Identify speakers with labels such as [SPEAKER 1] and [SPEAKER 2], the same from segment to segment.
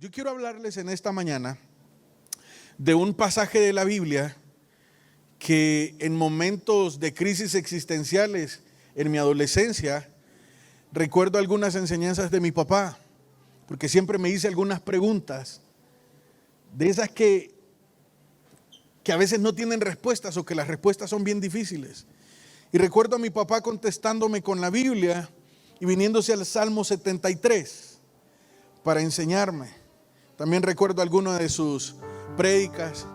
[SPEAKER 1] Yo quiero hablarles en esta mañana de un pasaje de la Biblia que en momentos de crisis existenciales en mi adolescencia recuerdo algunas enseñanzas de mi papá, porque siempre me hice algunas preguntas de esas que a veces no tienen respuestas o que las respuestas son bien difíciles. Y recuerdo a mi papá contestándome con la Biblia y viniéndose al Salmo 73 para enseñarme. También recuerdo algunas de sus prédicas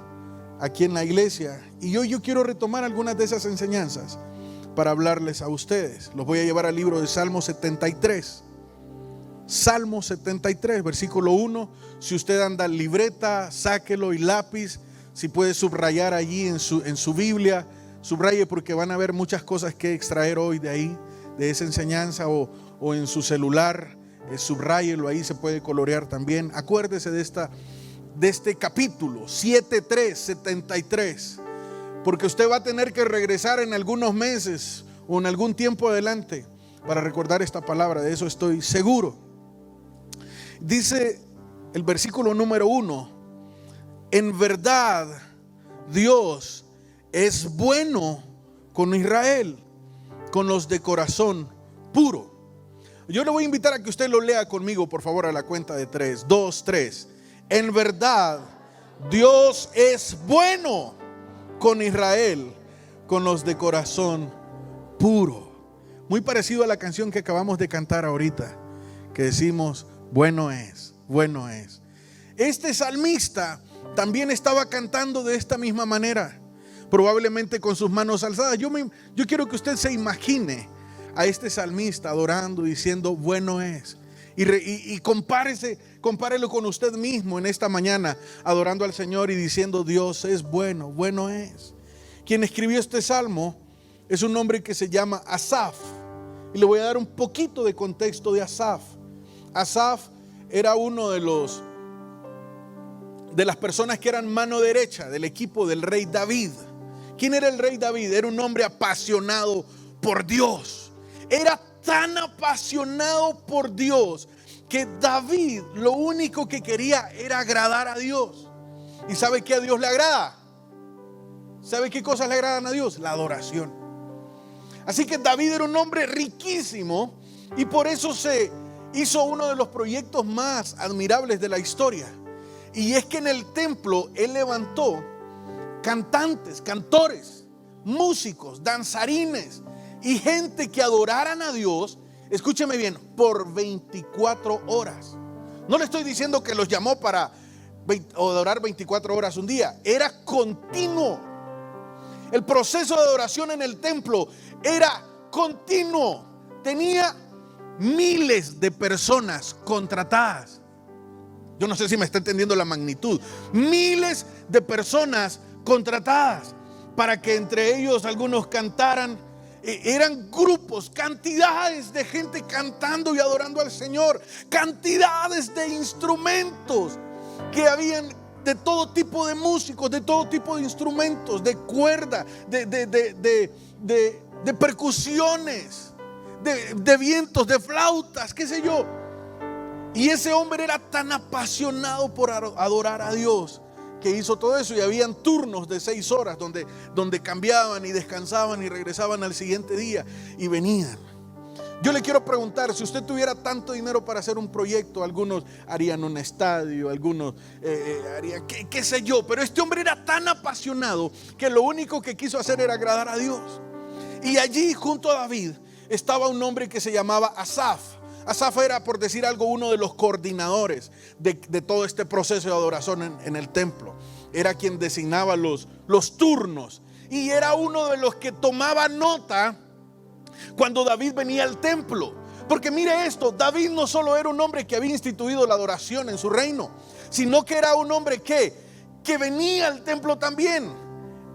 [SPEAKER 1] aquí en la iglesia. Y hoy yo quiero retomar algunas de esas enseñanzas para hablarles a ustedes. Los voy a llevar al libro de Salmo 73. Salmo 73, versículo 1. Si usted anda libreta, sáquelo, y lápiz. Si puede subrayar allí en su Biblia, subraye, porque van a haber muchas cosas que extraer hoy de ahí, de esa enseñanza, o en su celular. Subráyelo, ahí se puede colorear también. Acuérdese de este capítulo 73, porque usted va a tener que regresar en algunos meses o en algún tiempo adelante para recordar esta palabra, de eso estoy seguro. Dice el versículo número 1: en verdad Dios es bueno con Israel, con los de corazón puro. Yo le voy a invitar a que usted lo lea conmigo, por favor, a la cuenta de 3, 2, 3. En verdad, Dios es bueno con Israel, con los de corazón puro. Muy parecido a la canción que acabamos de cantar ahorita, que decimos, bueno es, bueno es. Este salmista también estaba cantando de esta misma manera, probablemente con sus manos alzadas. Yo quiero que usted se imagine a este salmista adorando, diciendo bueno es, y compárelo con usted mismo en esta mañana, adorando al Señor y diciendo Dios es bueno, bueno es. Quien escribió este salmo es un hombre que se llama Asaf, y le voy a dar un poquito de contexto de Asaf. Asaf era uno de las personas que eran mano derecha del equipo del rey David. ¿Quién era el rey David? Era un hombre apasionado por Dios. Era tan apasionado por Dios que David lo único que quería era agradar a Dios. ¿Y sabe qué a Dios le agrada? ¿Sabe qué cosas le agradan a Dios? La adoración. Así que David era un hombre riquísimo, y por eso se hizo uno de los proyectos más admirables de la historia. Y es que en el templo él levantó cantantes, cantores, músicos, danzarines y gente que adoraran a Dios, escúcheme bien, por 24 horas. No le estoy diciendo que los llamó para adorar 24 horas un día, era continuo. El proceso de adoración en el templo era continuo. Tenía miles de personas contratadas. Yo no sé si me está entendiendo la magnitud. Miles de personas contratadas para que entre ellos algunos cantaran. Eran grupos, cantidades de gente cantando y adorando al Señor, cantidades de instrumentos que habían, de todo tipo de músicos, de todo tipo de instrumentos, de cuerda, de percusiones, de vientos, de flautas, qué sé yo. Y ese hombre era tan apasionado por adorar a Dios que hizo todo eso, y habían turnos de 6 horas donde cambiaban y descansaban y regresaban al siguiente día y venían. Yo le quiero preguntar, si usted tuviera tanto dinero para hacer un proyecto, algunos harían un estadio, algunos harían qué sé yo, pero este hombre era tan apasionado que lo único que quiso hacer era agradar a Dios. Y allí junto a David estaba un hombre que se llamaba Asaf. Asaf era, por decir algo, uno de los coordinadores de todo este proceso de adoración en el templo. Era quien designaba los turnos, y era uno de los que tomaba nota cuando David venía al templo. Porque mire esto, David no solo era un hombre que había instituido la adoración en su reino, sino que era un hombre que venía al templo también.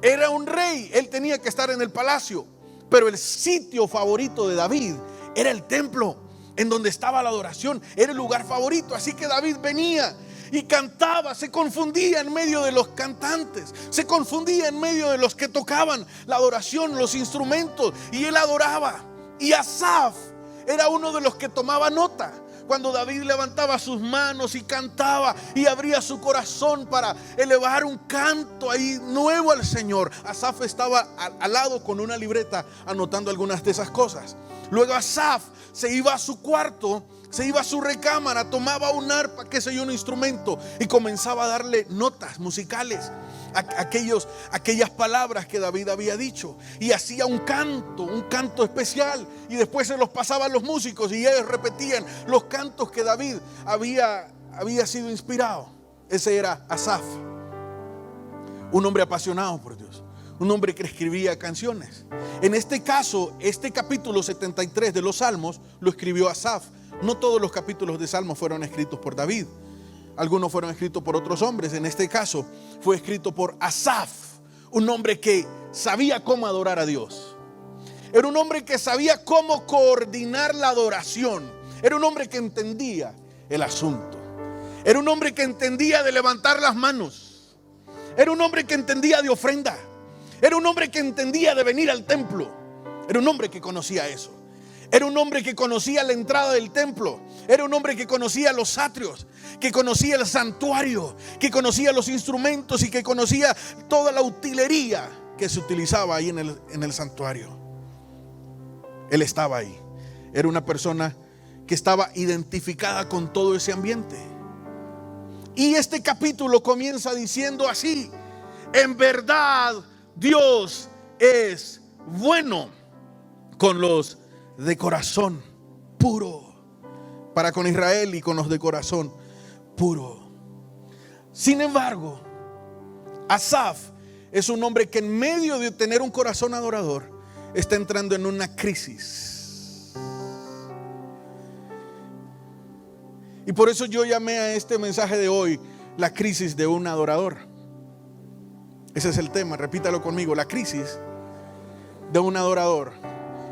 [SPEAKER 1] Era un rey, él tenía que estar en el palacio, pero el sitio favorito de David era el templo, en donde estaba la adoración. Era el lugar favorito. Así que David venía y cantaba, se confundía en medio de los cantantes, se confundía en medio de los que tocaban la adoración, los instrumentos, y él adoraba. Y Asaf era uno de los que tomaba nota, cuando David levantaba sus manos y cantaba y abría su corazón para elevar un canto ahí nuevo al Señor. Asaf estaba al lado con una libreta anotando algunas de esas cosas. Luego Asaf se iba a su cuarto, se iba a su recámara, tomaba un arpa, qué sé yo, un instrumento, y comenzaba a darle notas musicales a aquellas palabras que David había dicho, y hacía un canto especial, y después se los pasaba a los músicos y ellos repetían los cantos que David había sido inspirado. Ese era Asaf, un hombre apasionado por Dios, un hombre que escribía canciones. En este caso, este capítulo 73 de los Salmos lo escribió Asaf. No todos los capítulos de Salmos fueron escritos por David. Algunos fueron escritos por otros hombres. En este caso fue escrito por Asaf, un hombre que sabía cómo adorar a Dios. Era un hombre que sabía cómo coordinar la adoración. Era un hombre que entendía el asunto. Era un hombre que entendía de levantar las manos. Era un hombre que entendía de ofrenda. Era un hombre que entendía de venir al templo. Era un hombre que conocía eso. Era un hombre que conocía la entrada del templo. Era un hombre que conocía los atrios, que conocía el santuario, que conocía los instrumentos y que conocía toda la utilería que se utilizaba ahí en el santuario. Él estaba ahí. Era una persona que estaba identificada con todo ese ambiente. Y este capítulo comienza diciendo así: en verdad Dios es bueno con los de corazón puro, para con Israel y con los de corazón puro. Sin embargo, Asaf es un hombre que en medio de tener un corazón adorador está entrando en una crisis. Y por eso yo llamé a este mensaje de hoy la crisis de un adorador. Ese es el tema, repítalo conmigo: la crisis de un adorador.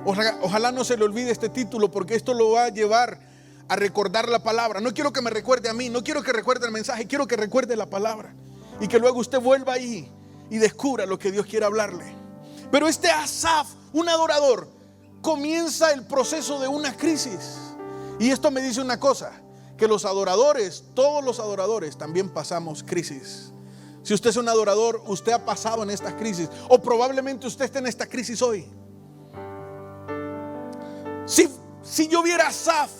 [SPEAKER 1] Ojalá no se le olvide este título, porque esto lo va a llevar a recordar la palabra. No quiero que me recuerde a mí, no quiero que recuerde el mensaje, quiero que recuerde la palabra y que luego usted vuelva ahí y descubra lo que Dios quiere hablarle. Pero este Asaf, un adorador, comienza el proceso de una crisis. Y esto me dice una cosa: que los adoradores, todos los adoradores, también pasamos crisis. Si usted es un adorador, usted ha pasado en estas crisis, o probablemente usted esté en esta crisis hoy. Si yo viera a Asaf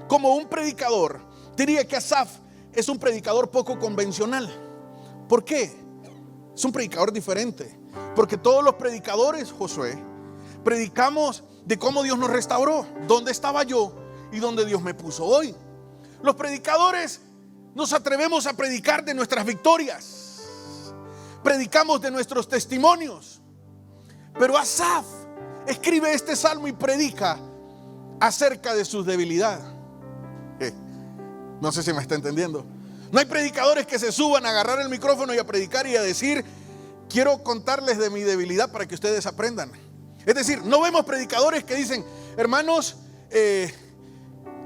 [SPEAKER 1] como un predicador, diría que Asaf es un predicador poco convencional. ¿Por qué? Es un predicador diferente. Porque todos los predicadores, Josué, predicamos de cómo Dios nos restauró, dónde estaba yo y dónde Dios me puso hoy. Los predicadores nos atrevemos a predicar de nuestras victorias, predicamos de nuestros testimonios. Pero Asaf escribe este salmo y predica acerca de sus debilidades. No sé si me está entendiendo. No hay predicadores que se suban a agarrar el micrófono y a predicar y a decir: quiero contarles de mi debilidad para que ustedes aprendan. Es decir, no vemos predicadores que dicen: hermanos,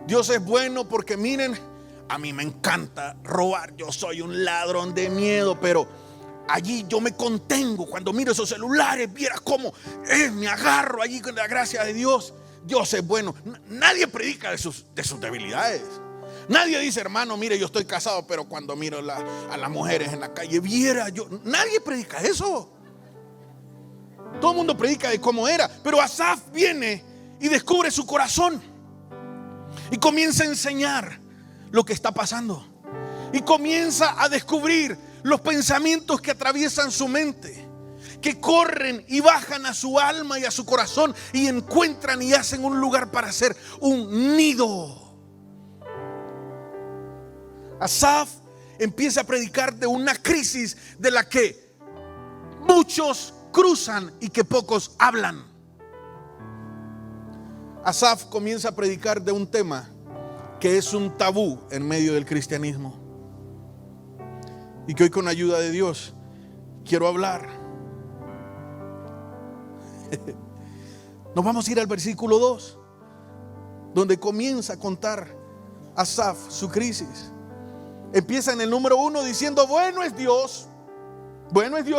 [SPEAKER 1] Dios es bueno porque miren, a mí me encanta robar, yo soy un ladrón de miedo, pero allí yo me contengo cuando miro esos celulares, viera cómo me agarro allí con la gracia de Dios. Dios es bueno. Nadie predica de sus debilidades. Nadie dice: hermano, mire, yo estoy casado, pero cuando miro a las mujeres en la calle, viera yo. Nadie predica eso. Todo el mundo predica de cómo era. Pero Asaf viene y descubre su corazón y comienza a enseñar lo que está pasando, y comienza a descubrir los pensamientos que atraviesan su mente, que corren y bajan a su alma y a su corazón, y encuentran y hacen un lugar para hacer un nido. Asaf empieza a predicar de una crisis de la que muchos cruzan y que pocos hablan. Asaf comienza a predicar de un tema que es un tabú en medio del cristianismo, y que hoy, con ayuda de Dios, quiero hablar. Nos vamos a ir al versículo 2, donde comienza a contar Asaf su crisis. Empieza en el número 1 diciendo: bueno es Dios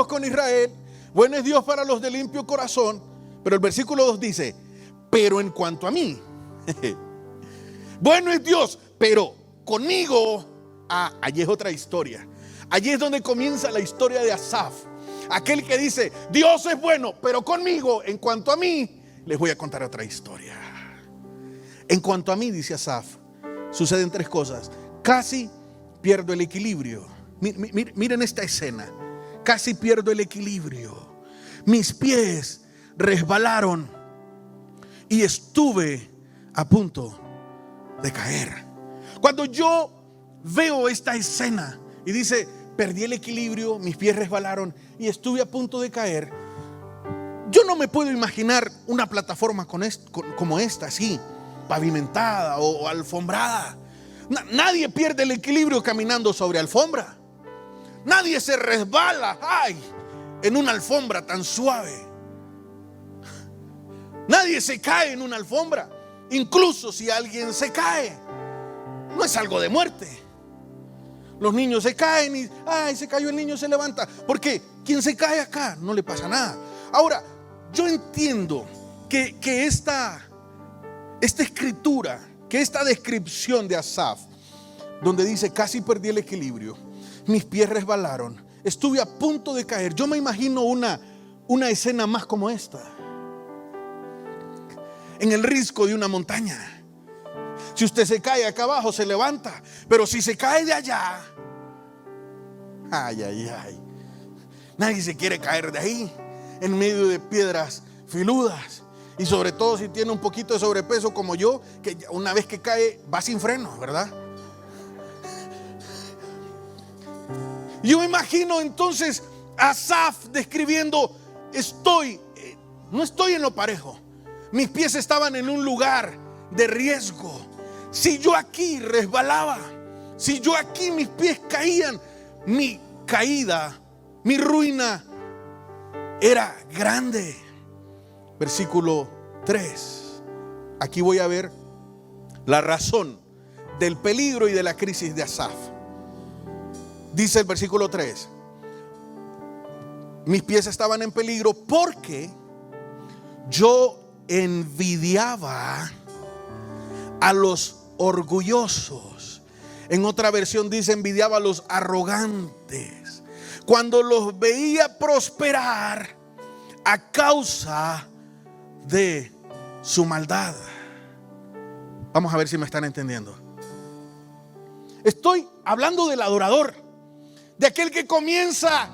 [SPEAKER 1] con Israel, bueno es Dios para los de limpio corazón. Pero el versículo 2 dice: pero en cuanto a mí, Bueno es Dios, pero conmigo, allí es otra historia. Allí es donde comienza la historia de Asaf. Aquel que dice, Dios es bueno, pero conmigo, en cuanto a mí, les voy a contar otra historia. En cuanto a mí, dice Asaf, suceden tres cosas. Casi pierdo el equilibrio. Miren esta escena. Casi pierdo el equilibrio. Mis pies resbalaron y estuve a punto de caer. Cuando yo veo esta escena y dice, perdí el equilibrio, mis pies resbalaron y estuve a punto de caer, yo no me puedo imaginar una plataforma como esta, así, pavimentada o alfombrada. Nadie pierde el equilibrio caminando sobre alfombra. Nadie se resbala, en una alfombra tan suave. Nadie se cae en una alfombra. Incluso si alguien se cae, no es algo de muerte. Los niños se caen y se cayó el niño, se levanta. Porque quien se cae acá no le pasa nada. Ahora, yo entiendo que esta escritura, que esta descripción de Asaf, donde dice casi perdí el equilibrio, mis pies resbalaron, estuve a punto de caer. Yo me imagino una escena más como esta, en el risco de una montaña. Si usted se cae acá abajo, se levanta, pero si se cae de allá, nadie se quiere caer de ahí, en medio de piedras filudas. Y sobre todo si tiene un poquito de sobrepeso como yo, que una vez que cae va sin freno, ¿verdad? Yo me imagino entonces a Asaf describiendo, no estoy en lo parejo. Mis pies estaban en un lugar de riesgo. Si yo aquí resbalaba, si yo aquí mis pies caían, mi caída, mi ruina era grande. Versículo 3. Aquí voy a ver la razón del peligro y de la crisis de Asaf. Dice el versículo 3: mis pies estaban en peligro porque yo envidiaba a los orgullosos. En otra versión dice envidiaba a los arrogantes, cuando los veía prosperar a causa de su maldad. Vamos a ver si me están entendiendo. Estoy hablando del adorador, de aquel que comienza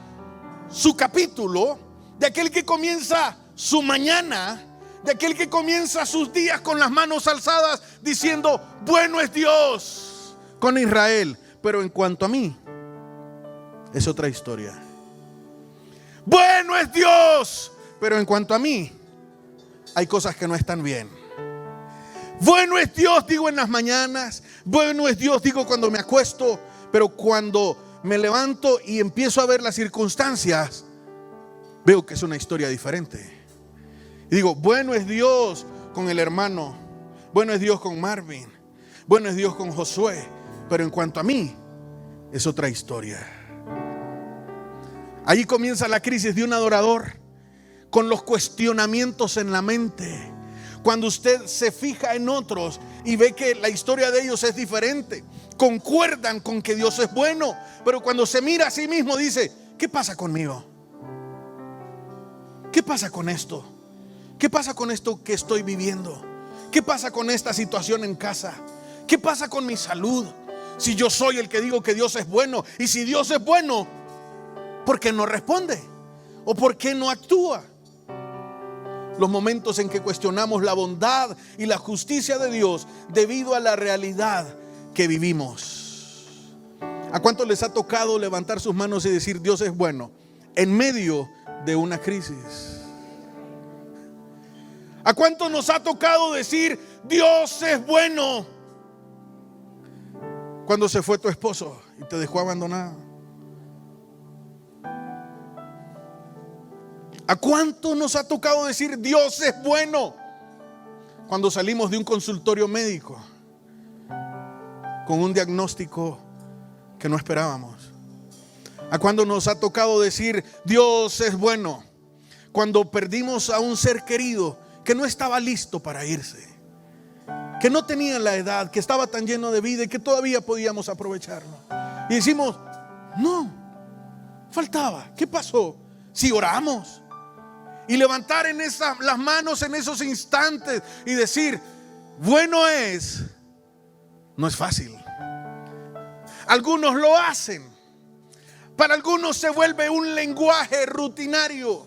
[SPEAKER 1] su capítulo, de aquel que comienza su mañana, de aquel que comienza sus días con las manos alzadas diciendo bueno es Dios con Israel. Pero en cuanto a mí, es otra historia. Bueno es Dios, pero en cuanto a mí, hay cosas que no están bien. Bueno es Dios, digo en las mañanas. Bueno es Dios, digo cuando me acuesto. Pero cuando me levanto y empiezo a ver las circunstancias, veo que es una historia diferente. Y digo, bueno es Dios con el hermano, bueno es Dios con Marvin, bueno es Dios con Josué. Pero en cuanto a mí, es otra historia. Allí comienza la crisis de un adorador, con los cuestionamientos en la mente. Cuando usted se fija en otros y ve que la historia de ellos es diferente, concuerdan con que Dios es bueno, pero cuando se mira a sí mismo dice, ¿qué pasa conmigo? ¿Qué pasa con esto? ¿Qué pasa con esto que estoy viviendo? ¿Qué pasa con esta situación en casa? ¿Qué pasa con mi salud? Si yo soy el que digo que Dios es bueno, y si Dios es bueno, ¿por qué no responde? ¿O por qué no actúa? Los momentos en que cuestionamos la bondad y la justicia de Dios debido a la realidad que vivimos. ¿A cuánto les ha tocado levantar sus manos y decir Dios es bueno en medio de una crisis? ¿A cuánto nos ha tocado decir Dios es bueno cuando se fue tu esposo y te dejó abandonado? ¿A cuánto nos ha tocado decir Dios es bueno cuando salimos de un consultorio médico con un diagnóstico que no esperábamos? ¿A cuánto nos ha tocado decir Dios es bueno cuando perdimos a un ser querido que no estaba listo para irse? que no tenía la edad, que estaba tan lleno de vida y que todavía podíamos aprovecharlo. Y decimos, no, faltaba. ¿Qué pasó? Si oramos y levantar las manos en esos instantes y decir, bueno es, no es fácil. Algunos lo hacen. Para algunos se vuelve un lenguaje rutinario.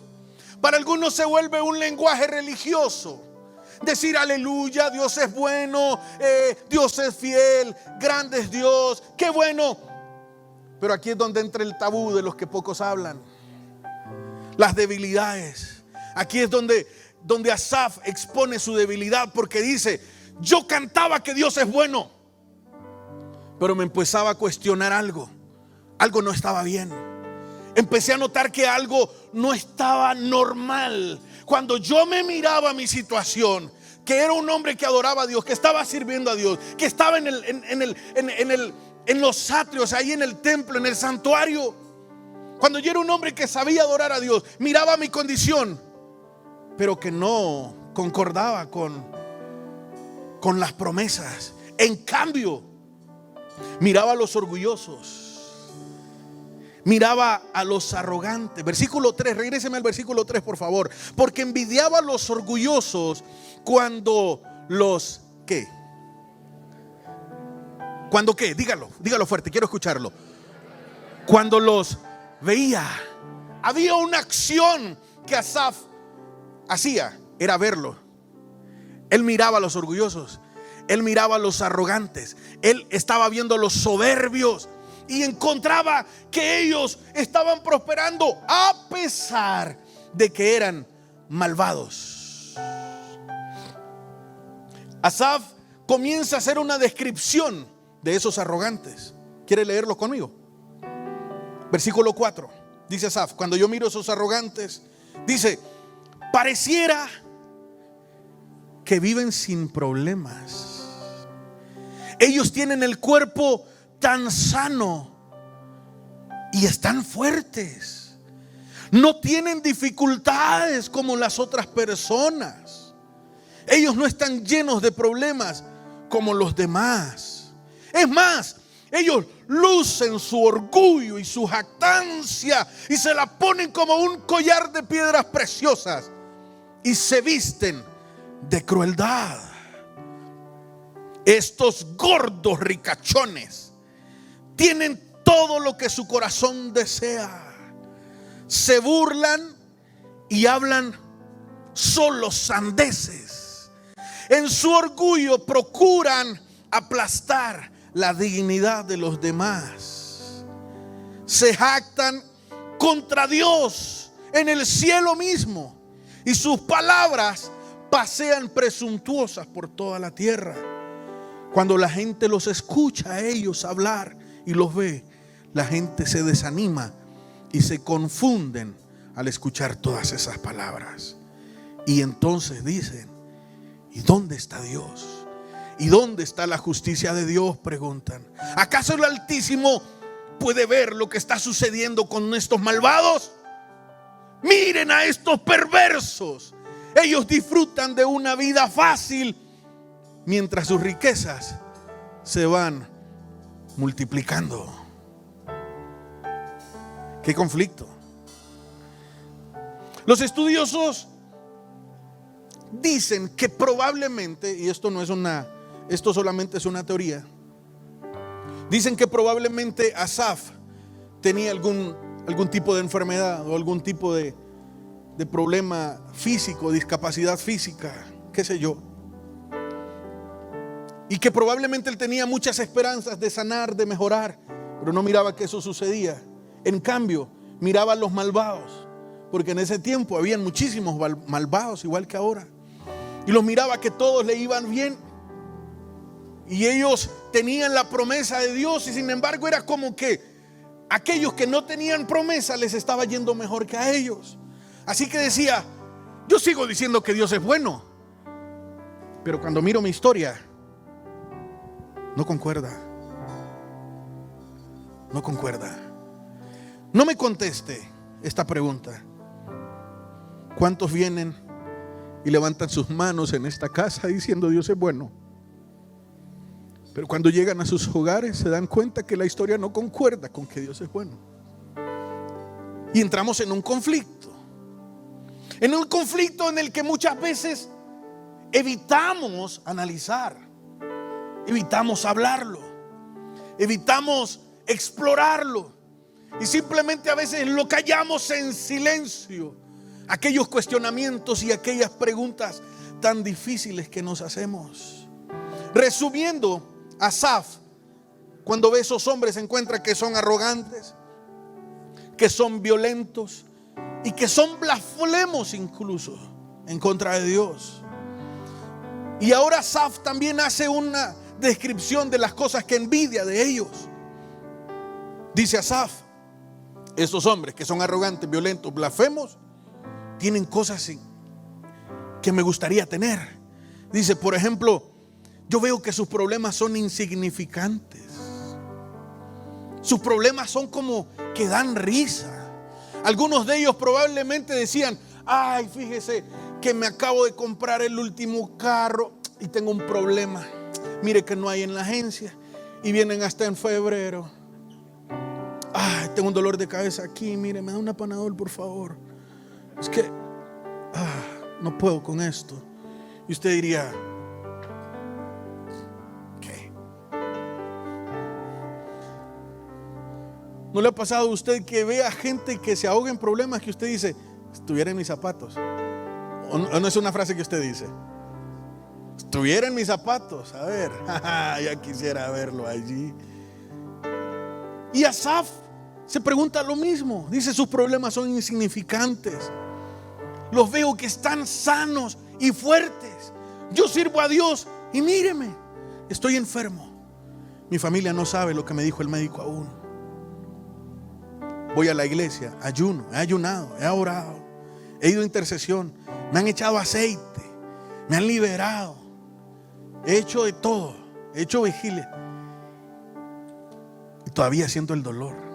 [SPEAKER 1] Para algunos se vuelve un lenguaje religioso. Decir aleluya, Dios es bueno, Dios es fiel, grande es Dios, qué bueno. Pero aquí es donde entra el tabú de los que pocos hablan. Las debilidades. Aquí es donde Asaf expone su debilidad, porque dice, yo cantaba que Dios es bueno, pero me empezaba a cuestionar algo. Algo no estaba bien. Empecé a notar que algo no estaba normal. Cuando yo me miraba mi situación, que era un hombre que adoraba a Dios, que estaba sirviendo a Dios, que estaba en los atrios, ahí en el templo, en el santuario. Cuando yo era un hombre que sabía adorar a Dios, miraba mi condición, pero que no concordaba con las promesas. En cambio, miraba a los orgullosos, miraba a los arrogantes. Versículo 3, regréseme al versículo 3 por favor. Porque envidiaba a los orgullosos cuando los ¿qué? ¿Cuando qué? Dígalo fuerte, quiero escucharlo. Cuando los veía. Había una acción que Asaf hacía, era verlo. Él miraba a los orgullosos, él miraba a los arrogantes, él estaba viendo a los soberbios y encontraba que ellos estaban prosperando a pesar de que eran malvados. Asaf comienza a hacer una descripción de esos arrogantes. ¿Quiere leerlo conmigo? Versículo 4. Dice Asaf, cuando yo miro a esos arrogantes, dice, pareciera que viven sin problemas. Ellos tienen el cuerpo tan sano y están fuertes. No tienen dificultades como las otras personas. Ellos no están llenos de problemas como los demás. Es más, ellos lucen su orgullo y su jactancia y se la ponen como un collar de piedras preciosas y se visten de crueldad. Estos gordos ricachones tienen todo lo que su corazón desea. Se burlan y hablan solo sandeces. En su orgullo procuran aplastar la dignidad de los demás. Se jactan contra Dios en el cielo mismo, y sus palabras pasean presuntuosas por toda la tierra. Cuando la gente los escucha a ellos hablar y los ve, la gente se desanima y se confunden al escuchar todas esas palabras. Y entonces dicen, ¿y dónde está Dios? ¿Y dónde está la justicia de Dios?, preguntan. ¿Acaso el Altísimo puede ver lo que está sucediendo con estos malvados? Miren a estos perversos. Ellos disfrutan de una vida fácil mientras sus riquezas se van multiplicando. ¿Qué conflicto? Los estudiosos dicen que probablemente, y esto solamente es una teoría, dicen que probablemente Asaf tenía algún tipo de enfermedad o algún tipo de problema físico, discapacidad física, qué sé yo. Y que probablemente él tenía muchas esperanzas de sanar, de mejorar, pero no miraba que eso sucedía. En cambio, miraba a los malvados, porque en ese tiempo habían muchísimos malvados, igual que ahora. Y los miraba que todos le iban bien. Y ellos tenían la promesa de Dios, y sin embargo era como que aquellos que no tenían promesa les estaba yendo mejor que a ellos. Así que decía, yo sigo diciendo que Dios es bueno, pero cuando miro mi historia, no concuerda. No concuerda. No me conteste esta pregunta. ¿Cuántos vienen y levantan sus manos en esta casa diciendo Dios es bueno? Pero cuando llegan a sus hogares se dan cuenta que la historia no concuerda con que Dios es bueno. Y entramos en un conflicto. En un conflicto en el que muchas veces evitamos analizar, evitamos hablarlo, evitamos explorarlo. Y simplemente a veces lo callamos en silencio. Aquellos cuestionamientos y aquellas preguntas tan difíciles que nos hacemos. Resumiendo, Asaf, cuando ve a esos hombres, encuentra que son arrogantes, que son violentos y que son blasfemos incluso en contra de Dios. Y ahora Asaf también hace una descripción de las cosas que envidia de ellos. Dice Asaf: estos hombres que son arrogantes, violentos, blasfemos, tienen cosas que me gustaría tener. Dice, por ejemplo, yo veo que sus problemas son insignificantes. Sus problemas son como que dan risa. Algunos de ellos probablemente decían: ay, fíjese que me acabo de comprar el último carro y tengo un problema. Mire que no hay en la agencia y vienen hasta en febrero. Ay, tengo un dolor de cabeza aquí, mire, me da una Panadol, por favor. Es que no puedo con esto. Y usted diría: ¿qué? ¿No le ha pasado a usted que vea gente que se ahoga en problemas que usted dice: estuviera en mis zapatos? ¿O no es una frase que usted dice? Estuviera en mis zapatos, a ver, ya quisiera verlo allí. Y Asaf se pregunta lo mismo. Dice: sus problemas son insignificantes. Los veo que están sanos y fuertes. Yo sirvo a Dios y míreme, estoy enfermo. Mi familia no sabe lo que me dijo el médico aún. Voy a la iglesia, ayuno, he ayunado, he orado, he ido a intercesión, me han echado aceite, me han liberado, he hecho de todo, he hecho vigilia y todavía siento el dolor.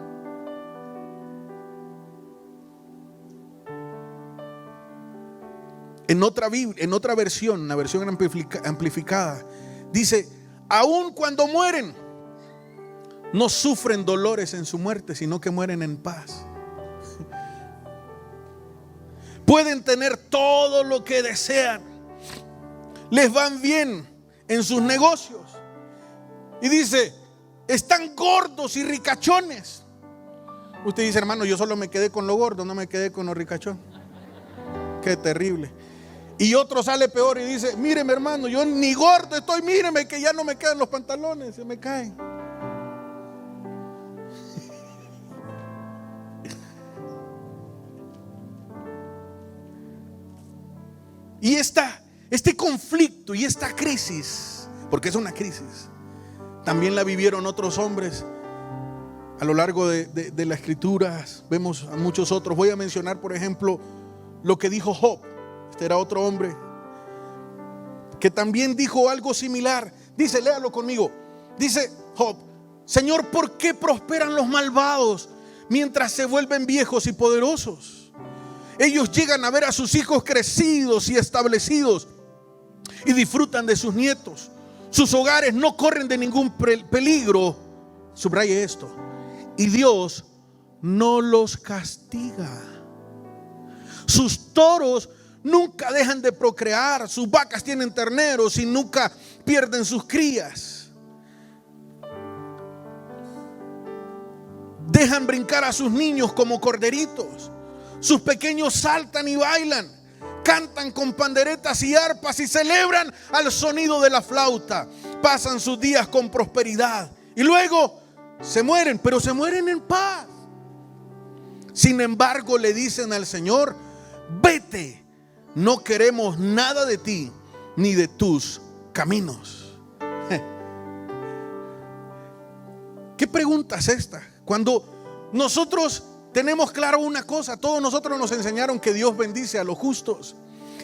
[SPEAKER 1] En otra versión, una versión amplificada, dice: aun cuando mueren, no sufren dolores en su muerte, sino que mueren en paz. Pueden tener todo lo que desean, les van bien en sus negocios. Y dice: están gordos y ricachones. Usted dice: hermano, yo solo me quedé con lo gordo, no me quedé con lo ricachón. Qué terrible. Y otro sale peor y dice: míreme, hermano, yo ni gordo estoy, míreme que ya no me quedan los pantalones, se me caen. Y este conflicto y esta crisis, porque es una crisis, también la vivieron otros hombres a lo largo de las escrituras. Vemos a muchos otros. Voy a mencionar, por ejemplo, lo que dijo Job. Este era otro hombre que también dijo algo similar. Dice, léalo conmigo. Dice Job: Señor, ¿por qué prosperan los malvados mientras se vuelven viejos y poderosos? Ellos llegan a ver a sus hijos crecidos y establecidos y disfrutan de sus nietos. Sus hogares no corren de ningún peligro. Subraye esto: y Dios no los castiga. Sus toros nunca dejan de procrear, sus vacas tienen terneros y nunca pierden sus crías. Dejan brincar a sus niños como corderitos. Sus pequeños saltan y bailan, cantan con panderetas y arpas y celebran al sonido de la flauta. Pasan sus días con prosperidad y luego se mueren, pero se mueren en paz. Sin embargo, le dicen al Señor: vete, no queremos nada de ti ni de tus caminos. ¿Qué pregunta es esta? Cuando nosotros tenemos claro una cosa: todos nosotros nos enseñaron que Dios bendice a los justos,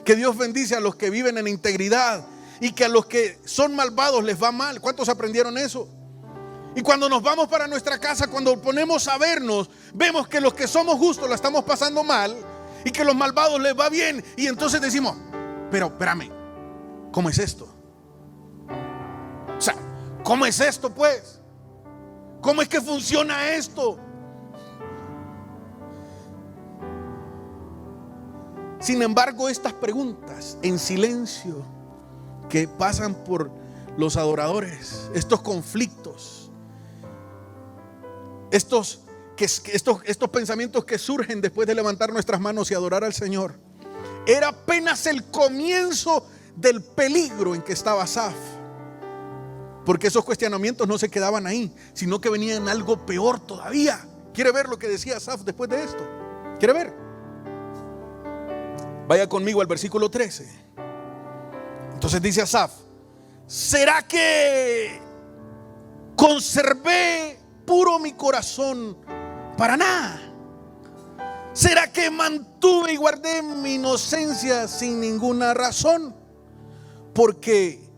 [SPEAKER 1] que Dios bendice a los que viven en integridad y que a los que son malvados les va mal. ¿Cuántos aprendieron eso? Y cuando nos vamos para nuestra casa, cuando ponemos a vernos, vemos que los que somos justos la estamos pasando mal y que los malvados les va bien. Y entonces decimos: pero espérame, ¿cómo es esto? O sea, ¿Cómo es esto pues? ¿Cómo es que funciona esto? Sin embargo, estas preguntas en silencio que pasan por los adoradores, estos conflictos, estos pensamientos que surgen después de levantar nuestras manos y adorar al Señor, era apenas el comienzo del peligro en que estaba Asaf. Porque esos cuestionamientos no se quedaban ahí, sino que venían algo peor todavía. ¿Quiere ver lo que decía Asaf después de esto? ¿Quiere ver? Vaya conmigo al versículo 13. Entonces dice Asaf: ¿será que conservé puro mi corazón para nada? ¿Será que mantuve y guardé mi inocencia sin ninguna razón? Porque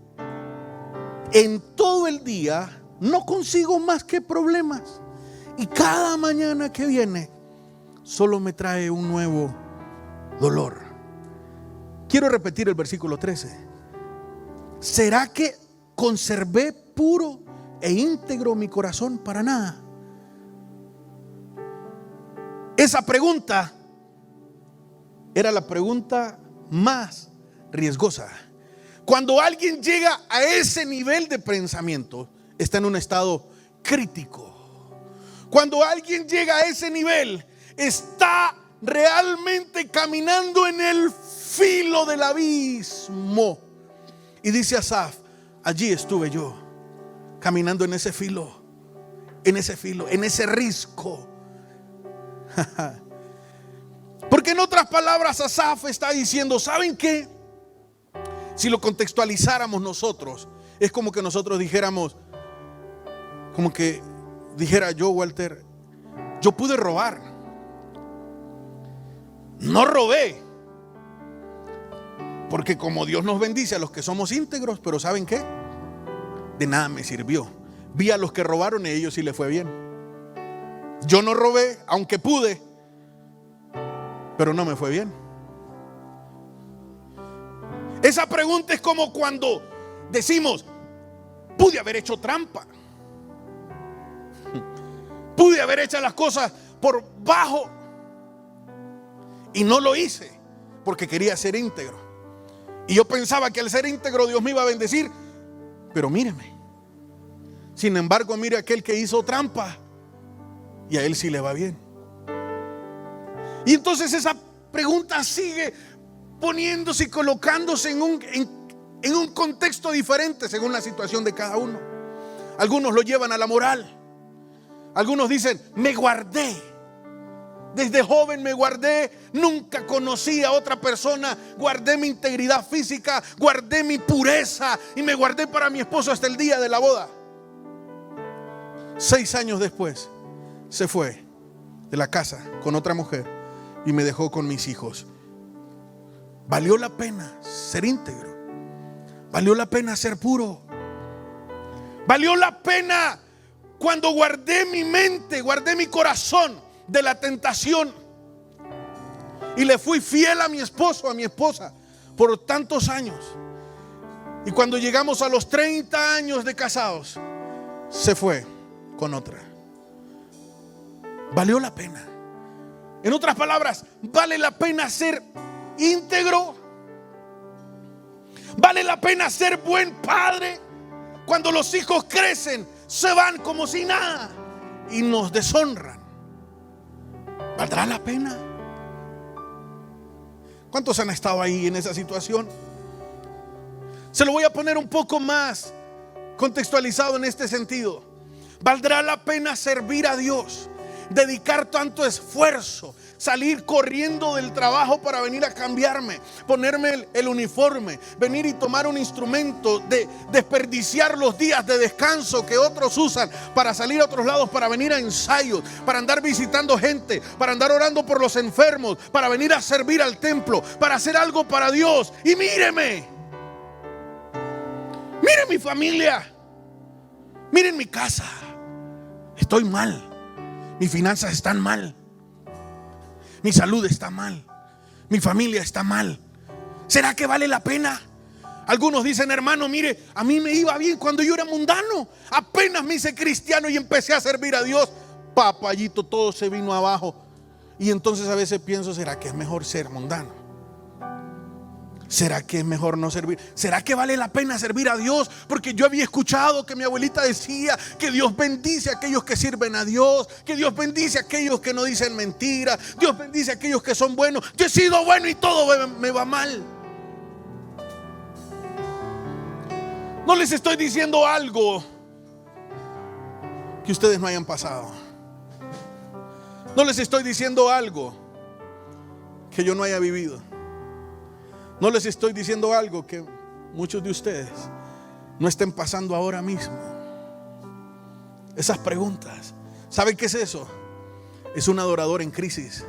[SPEAKER 1] en todo el día no consigo más que problemas, y cada mañana que viene solo me trae un nuevo dolor. Quiero repetir el versículo 13. ¿Será que conservé puro e íntegro mi corazón para nada? Esa pregunta era la pregunta más riesgosa. Cuando alguien llega a ese nivel de pensamiento, está en un estado crítico. Cuando alguien llega a ese nivel, está realmente caminando en el filo del abismo. Y dice Asaf: allí estuve yo, caminando en ese filo, en ese risco. Porque en otras palabras, Asaf está diciendo: ¿saben qué? Si lo contextualizáramos nosotros, es como que nosotros dijéramos, como que dijera yo, Walter, yo pude robar, no robé, porque como Dios nos bendice a los que somos íntegros, pero ¿saben qué? De nada me sirvió. Vi a los que robaron y a ellos sí les fue bien. Yo no robé, aunque pude, pero no me fue bien. Esa pregunta es como cuando decimos: pude haber hecho trampa, pude haber hecho las cosas por bajo y no lo hice porque quería ser íntegro. Y yo pensaba que al ser íntegro Dios me iba a bendecir, pero míreme. Sin embargo, mire aquel que hizo trampa y a él sí le va bien. Y entonces esa pregunta sigue poniéndose y colocándose en un contexto diferente según la situación de cada uno. Algunos lo llevan a la moral. Algunos dicen: me guardé, desde joven me guardé, nunca conocí a otra persona, guardé mi integridad física, guardé mi pureza y me guardé para mi esposo hasta el día de la boda. 6 años después se fue de la casa con otra mujer y me dejó con mis hijos. Valió la pena ser íntegro, valió la pena ser puro, valió la pena cuando guardé mi mente, guardé mi corazón de la tentación y le fui fiel a mi esposo, a mi esposa por tantos años. Y cuando llegamos a los 30 años de casados, se fue con otra. Valió la pena. En otras palabras, vale la pena ser íntegro. Vale la pena ser buen padre. Cuando los hijos crecen, se van como si nada y nos deshonran. ¿Valdrá la pena? ¿Cuántos han estado ahí en esa situación? Se lo voy a poner un poco más contextualizado en este sentido. ¿Valdrá la pena servir a Dios? Dedicar tanto esfuerzo, salir corriendo del trabajo para venir a cambiarme, ponerme el uniforme, venir y tomar un instrumento, de desperdiciar los días de descanso que otros usan para salir a otros lados, para venir a ensayos, para andar visitando gente, para andar orando por los enfermos, para venir a servir al templo, para hacer algo para Dios? Y míreme, miren mi familia, miren mi casa, estoy mal. Mis finanzas están mal, mi salud está mal, mi familia está mal. ¿Será que vale la pena? Algunos dicen, hermano, mire, a mí me iba bien cuando yo era mundano. Apenas me hice cristiano y empecé a servir a Dios, papayito, todo se vino abajo. Y entonces a veces pienso, ¿será que es mejor ser mundano? ¿Será que es mejor no servir? ¿Será que vale la pena servir a Dios? Porque yo había escuchado que mi abuelita decía que Dios bendice a aquellos que sirven a Dios, que Dios bendice a aquellos que no dicen mentiras, Dios bendice a aquellos que son buenos. Yo he sido bueno y todo me va mal. No les estoy diciendo algo que ustedes no hayan pasado. No les estoy diciendo algo que yo no haya vivido. No les estoy diciendo algo que muchos de ustedes no estén pasando ahora mismo. Esas preguntas, ¿saben qué es eso? Es un adorador en crisis.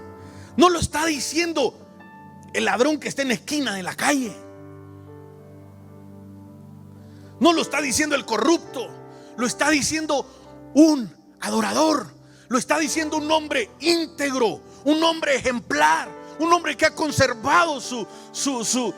[SPEAKER 1] No lo está diciendo el ladrón que está en la esquina de la calle. No lo está diciendo el corrupto. Lo está diciendo un adorador. Lo está diciendo un hombre íntegro, un hombre ejemplar, un hombre que ha conservado su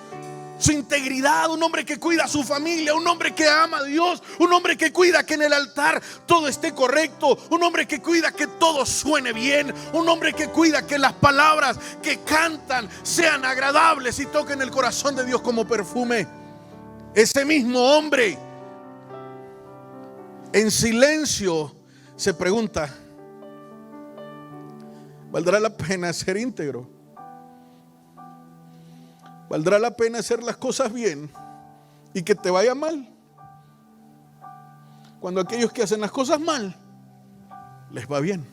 [SPEAKER 1] integridad, un hombre que cuida a su familia, un hombre que ama a Dios, un hombre que cuida que en el altar todo esté correcto, un hombre que cuida que todo suene bien, un hombre que cuida que las palabras que cantan sean agradables y toquen el corazón de Dios como perfume. Ese mismo hombre en silencio se pregunta, ¿valdrá la pena ser íntegro? ¿Valdrá la pena hacer las cosas bien y que te vaya mal? Cuando aquellos que hacen las cosas mal les va bien.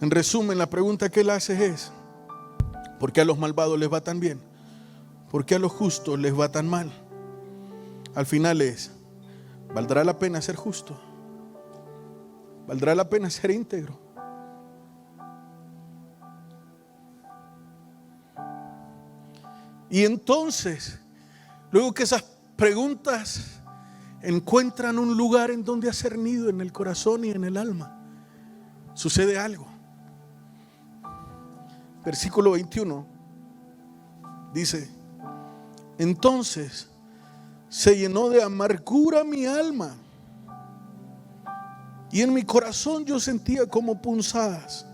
[SPEAKER 1] En resumen, la pregunta que él hace es: ¿por qué a los malvados les va tan bien? ¿Por qué a los justos les va tan mal? Al final es: ¿valdrá la pena ser justo? ¿Valdrá la pena ser íntegro? Y entonces, luego que esas preguntas encuentran un lugar en donde hacer nido en el corazón y en el alma, sucede algo. Versículo 21 dice: entonces se llenó de amargura mi alma, y en mi corazón yo sentía como punzadas.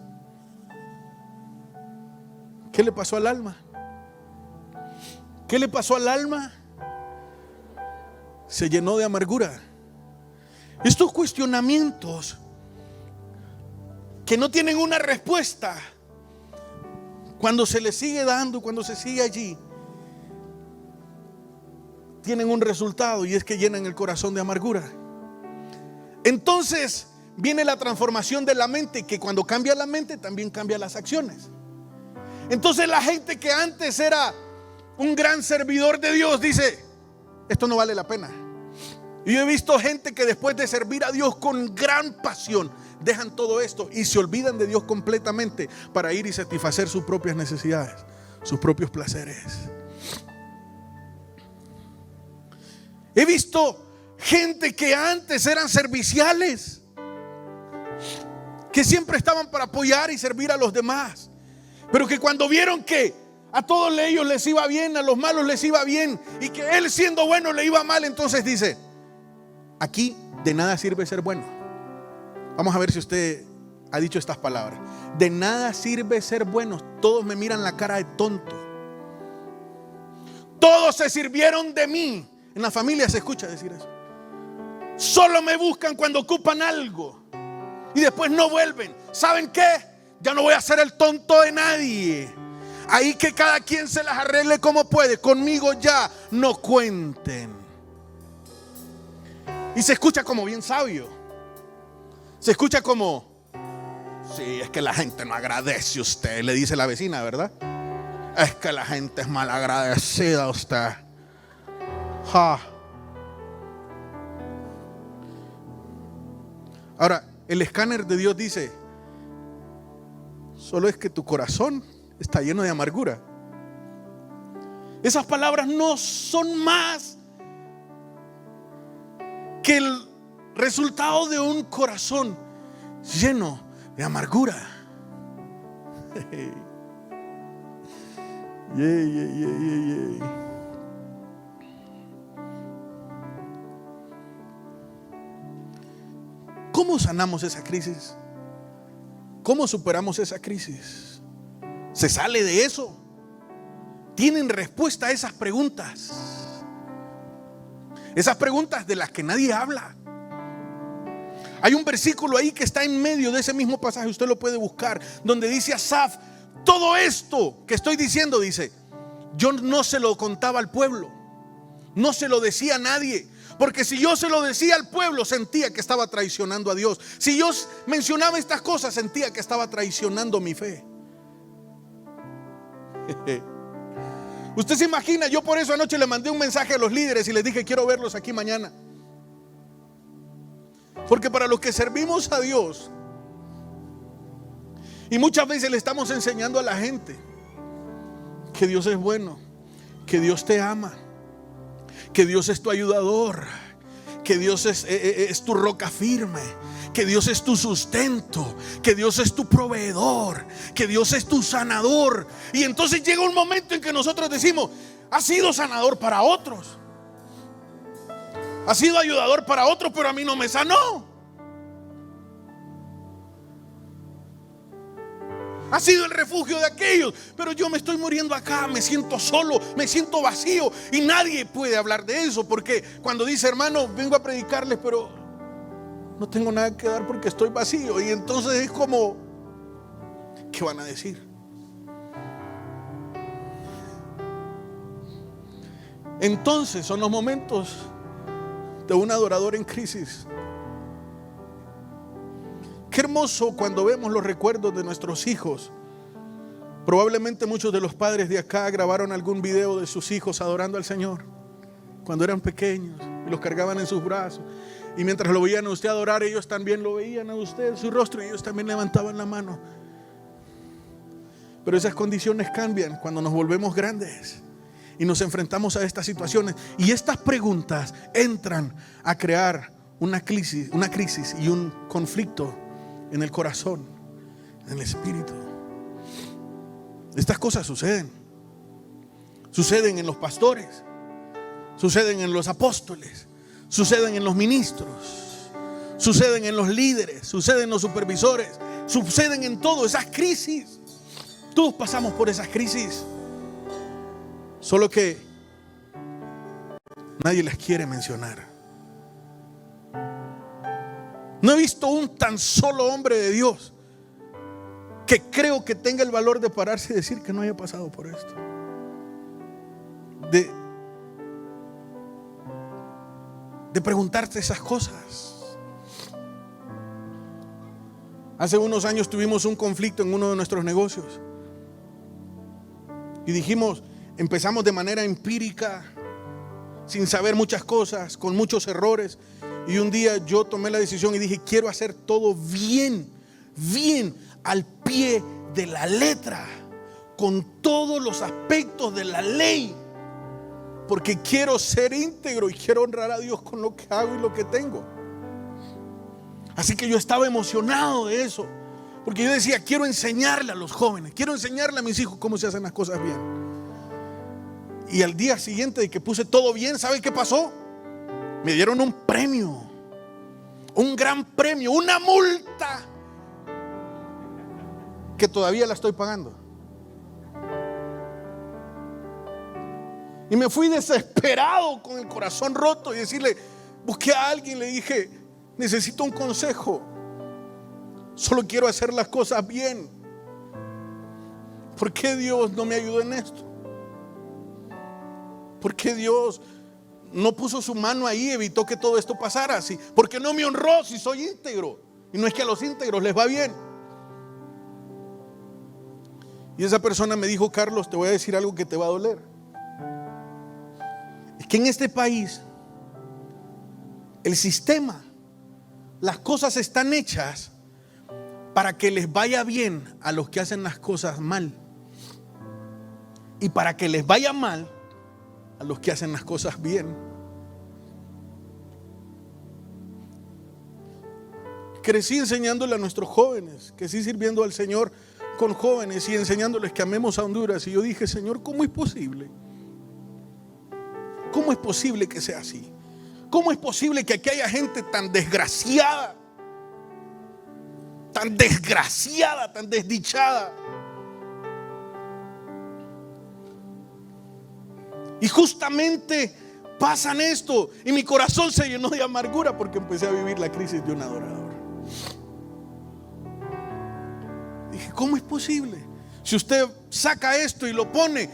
[SPEAKER 1] ¿Qué le pasó al alma? ¿Qué le pasó al alma? Se llenó de amargura. Estos cuestionamientos que no tienen una respuesta, cuando se les sigue dando, cuando se sigue allí, tienen un resultado, y es que llenan el corazón de amargura. Entonces viene la transformación de la mente, que cuando cambia la mente también cambia las acciones. Entonces la gente que antes era un gran servidor de Dios dice: esto no vale la pena. Y yo he visto gente que después de servir a Dios con gran pasión, dejan todo esto y se olvidan de Dios completamente para ir y satisfacer sus propias necesidades, sus propios placeres. He visto gente que antes eran serviciales, que siempre estaban para apoyar y servir a los demás, pero que cuando vieron que a todos ellos les iba bien, a los malos les iba bien, y que él siendo bueno le iba mal, entonces dice: aquí de nada sirve ser bueno. Vamos a ver si usted ha dicho estas palabras. De nada sirve ser bueno. Todos me miran la cara de tonto. Todos se sirvieron de mí. En la familia se escucha decir eso. Solo me buscan cuando ocupan algo y después no vuelven. ¿Saben qué? Ya no voy a ser el tonto de nadie. Ahí que cada quien se las arregle como puede. Conmigo ya no cuenten. Y se escucha como bien sabio. Se escucha como: sí, es que la gente no agradece a usted, le dice la vecina, ¿verdad? Es que la gente es malagradecida a usted. Ja. Ahora, el escáner de Dios dice: solo es que tu corazón está lleno de amargura. Esas palabras no son más que el resultado de un corazón lleno de amargura. ¿Cómo sanamos esa crisis? ¿Cómo superamos esa crisis? ¿Se sale de eso? ¿Tienen respuesta a esas preguntas? Esas preguntas de las que nadie habla. Hay un versículo ahí que está en medio de ese mismo pasaje, usted lo puede buscar, donde dice Asaf: todo esto que estoy diciendo, dice, yo no se lo contaba al pueblo, no se lo decía a nadie, porque si yo se lo decía al pueblo, sentía que estaba traicionando a Dios. Si yo mencionaba estas cosas, sentía que estaba traicionando mi fe. Usted se imagina, yo por eso anoche le mandé un mensaje a los líderes y les dije: quiero verlos aquí mañana. Porque para los que servimos a Dios, y muchas veces le estamos enseñando a la gente que Dios es bueno, que Dios te ama, que Dios es tu ayudador, que Dios es tu roca firme, que Dios es tu sustento, que Dios es tu proveedor, que Dios es tu sanador. Y entonces llega un momento en que nosotros decimos: ha sido sanador para otros, ha sido ayudador para otros, pero a mí no me sanó. Ha sido el refugio de aquellos, pero yo me estoy muriendo acá, me siento solo, me siento vacío. Y nadie puede hablar de eso, porque cuando dice: hermano, vengo a predicarles, pero no tengo nada que dar porque estoy vacío. Y entonces es como, ¿qué van a decir? Entonces son los momentos de un adorador en crisis. Qué hermoso cuando vemos los recuerdos de nuestros hijos. Probablemente muchos de los padres de acá grabaron algún video de sus hijos adorando al Señor cuando eran pequeños y los cargaban en sus brazos. Y mientras lo veían a usted adorar, ellos también lo veían a usted, su rostro, y ellos también levantaban la mano. Pero esas condiciones cambian cuando nos volvemos grandes y nos enfrentamos a estas situaciones. Y estas preguntas entran a crear una crisis y un conflicto en el corazón, en el espíritu. Estas cosas suceden en los pastores, suceden en los apóstoles, suceden en los ministros, suceden en los líderes, suceden en los supervisores, suceden en todo. Esas crisis, todos pasamos por esas crisis, solo que nadie las quiere mencionar. No he visto un tan solo hombre de Dios que creo que tenga el valor de pararse y decir que no haya pasado por esto. De preguntarte esas cosas. Hace unos años tuvimos un conflicto en uno de nuestros negocios y dijimos, empezamos de manera empírica, sin saber muchas cosas, con muchos errores. Y un día yo tomé la decisión y dije: quiero hacer todo bien, al pie de la letra, con todos los aspectos de la ley, porque quiero ser íntegro y quiero honrar a Dios con lo que hago y lo que tengo. Así que yo estaba emocionado de eso, porque yo decía: quiero enseñarle a los jóvenes, quiero enseñarle a mis hijos cómo se hacen las cosas bien. Y al día siguiente de que puse todo bien, ¿sabe qué pasó? Me dieron un premio, un gran premio, una multa que todavía la estoy pagando. Y me fui desesperado, con el corazón roto, y decirle, busqué a alguien, le dije: necesito un consejo, solo quiero hacer las cosas bien. ¿Por qué Dios no me ayudó en esto? ¿Por qué Dios no puso su mano ahí, evitó que todo esto pasara así? ¿Por qué no me honró si soy íntegro? Y no es que a los íntegros les va bien. Y esa persona me dijo: Carlos, te voy a decir algo que te va a doler. Es que en este país el sistema, las cosas están hechas para que les vaya bien a los que hacen las cosas mal, y para que les vaya mal a los que hacen las cosas bien. Crecí enseñándole a nuestros jóvenes, que sí, sirviendo al Señor, con jóvenes y enseñándoles que amemos a Honduras. Y yo dije, Señor, ¿cómo es posible? ¿Cómo es posible que sea así? ¿Cómo es posible que aquí haya gente tan desgraciada? Tan desgraciada, tan desdichada. Y justamente pasan esto. Y mi corazón se llenó de amargura porque empecé a vivir la crisis de un adorador. Dije, ¿cómo es posible? Si usted saca esto y lo pone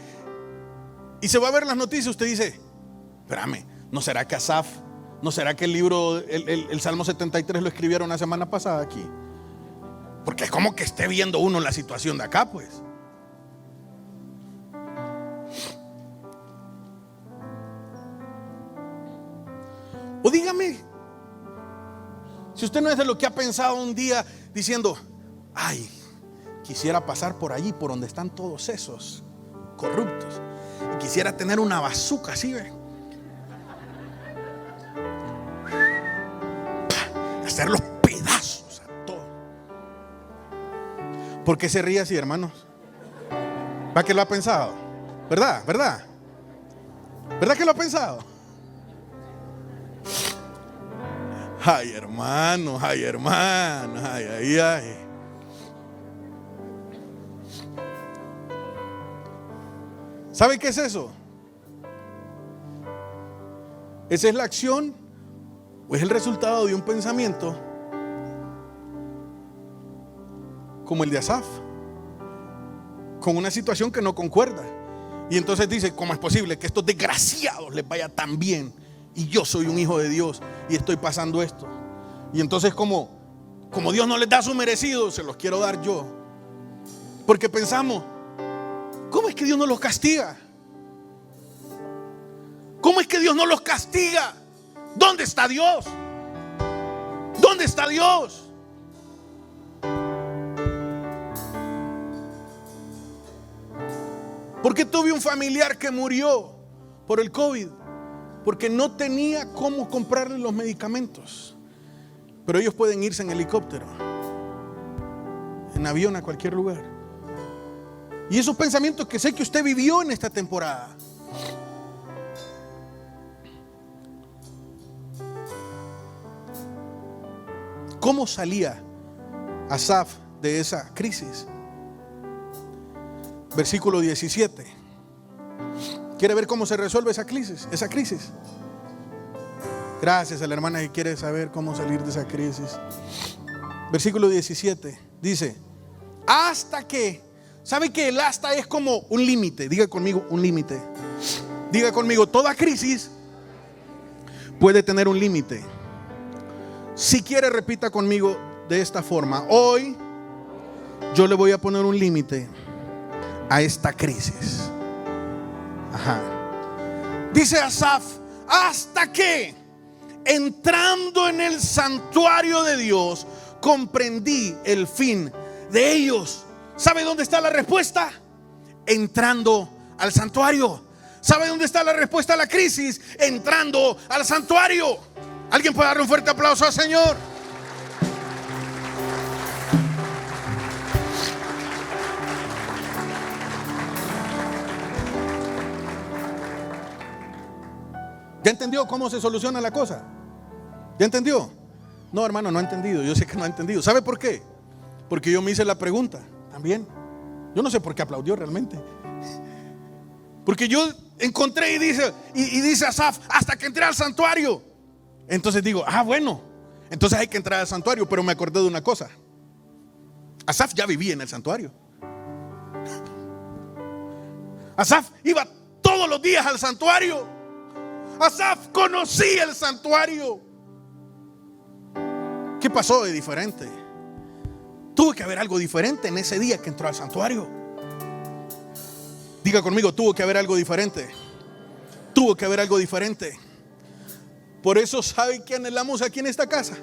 [SPEAKER 1] y se va a ver las noticias, usted dice, espérame, ¿no será que Asaf, no será que el libro, el Salmo 73 lo escribieron la semana pasada aquí? Porque es como que esté viendo uno la situación de acá, pues. O dígame, si usted no es de lo que ha pensado un día diciendo, ay, quisiera pasar por allí, por donde están todos esos corruptos, y quisiera tener una bazuca así, ¿ve? Hacer los pedazos a todos. ¿Por qué se ríe así, hermanos? ¿Va que lo ha pensado? ¿Verdad? ¿Verdad? ¿Verdad que lo ha pensado? Ay, hermanos, ay, hermanos, ay, ay, ay. ¿Sabe qué es eso? Esa es la acción o es el resultado de un pensamiento como el de Asaf, con una situación que no concuerda. Y entonces dice, ¿cómo es posible que estos desgraciados les vaya tan bien? Y yo soy un hijo de Dios y estoy pasando esto. Y entonces como Dios no les da su merecido, se los quiero dar yo. Porque pensamos, ¿cómo es que Dios no los castiga? ¿Cómo es que Dios no los castiga? ¿Dónde está Dios? ¿Dónde está Dios? Porque tuve un familiar que murió por el COVID, porque no tenía cómo comprarle los medicamentos. Pero ellos pueden irse en helicóptero, en avión, a cualquier lugar. Y esos pensamientos que sé que usted vivió en esta temporada. ¿Cómo salía Asaf de esa crisis? Versículo 17. ¿Quiere ver cómo se resuelve esa crisis? Gracias a la hermana que quiere saber cómo salir de esa crisis. Versículo 17 dice, hasta que, ¿sabe que el hasta es como un límite? Diga conmigo, un límite. Diga conmigo, toda crisis puede tener un límite. Si quiere, repita conmigo de esta forma: hoy yo le voy a poner un límite a esta crisis. Ajá. Dice Asaf, hasta que entrando en el santuario de Dios comprendí el fin de ellos. ¿Sabe dónde está la respuesta? Entrando al santuario. ¿Sabe dónde está la respuesta a la crisis? Entrando al santuario. ¿Alguien puede darle un fuerte aplauso al Señor? ¿Ya entendió cómo se soluciona la cosa? ¿Ya entendió? No, hermano, no ha entendido. Yo sé que no ha entendido. ¿Sabe por qué? Porque yo me hice la pregunta también. Yo no sé por qué aplaudió realmente. Porque yo encontré y dice Asaf, hasta que entré al santuario. Entonces digo, bueno, entonces hay que entrar al santuario. Pero me acordé de una cosa: Asaf ya vivía en el santuario. Asaf iba todos los días al santuario. Asaf conocía el santuario. ¿Qué pasó de diferente? Tuvo que haber algo diferente en ese día que entró al santuario. Diga conmigo, tuvo que haber algo diferente. Tuvo que haber algo diferente. Por eso, ¿sabe qué anhelamos aquí en esta casa?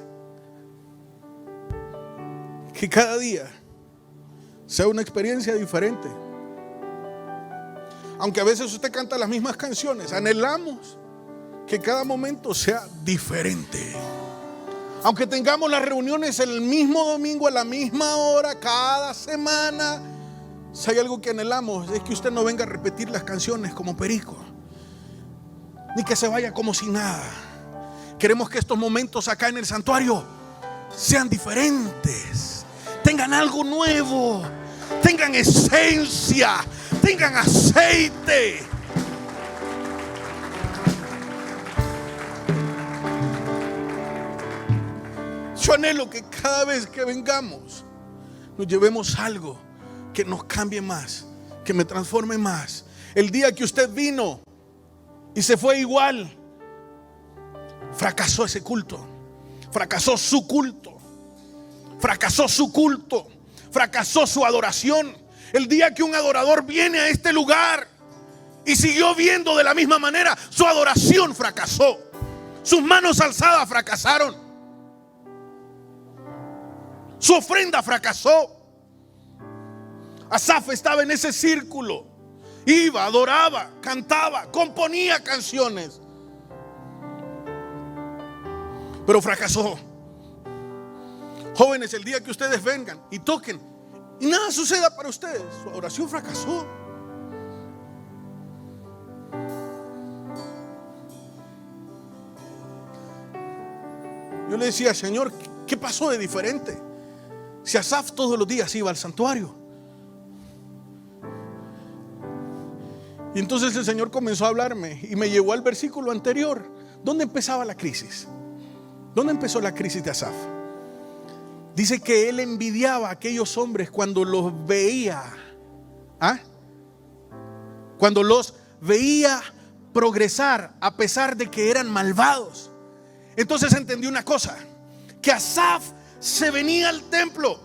[SPEAKER 1] Que cada día sea una experiencia diferente. Aunque a veces usted canta las mismas canciones, anhelamos que cada momento sea diferente. Aunque tengamos las reuniones el mismo domingo a la misma hora, cada semana, si hay algo que anhelamos es que usted no venga a repetir las canciones como perico, ni que se vaya como si nada. Queremos que estos momentos acá en el santuario sean diferentes, tengan algo nuevo, tengan esencia, tengan aceite. Yo anhelo que cada vez que vengamos nos llevemos algo que nos cambie más, que me transforme más. El día que usted vino y se fue igual, fracasó ese culto, fracasó su culto, fracasó su culto, fracasó su adoración. El día que un adorador viene a este lugar y siguió viendo de la misma manera, su adoración fracasó, sus manos alzadas fracasaron, su ofrenda fracasó. Asaf estaba en ese círculo, iba, adoraba, cantaba, componía canciones, pero fracasó. Jóvenes, el día que ustedes vengan y toquen y nada suceda para ustedes, su adoración fracasó. Yo le decía, Señor, ¿qué pasó de diferente? Si Asaf todos los días iba al santuario. Y entonces el Señor comenzó a hablarme y me llevó al versículo anterior. ¿Dónde empezaba la crisis? ¿Dónde empezó la crisis de Asaf? Dice que él envidiaba a aquellos hombres cuando los veía. Cuando los veía progresar a pesar de que eran malvados. Entonces entendí una cosa, que Asaf se venía al templo,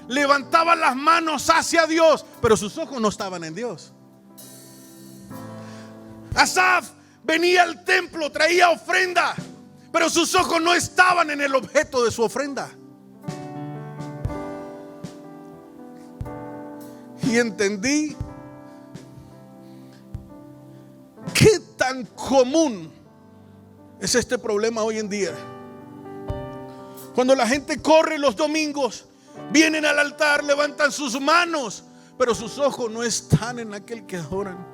[SPEAKER 1] levantaba las manos hacia Dios, pero sus ojos no estaban en Dios. Asaf venía al templo, traía ofrenda, pero sus ojos no estaban en el objeto de su ofrenda. Y entendí qué tan común es este problema hoy en día. Cuando la gente corre los domingos, vienen al altar, levantan sus manos, pero sus ojos no están en aquel que adoran.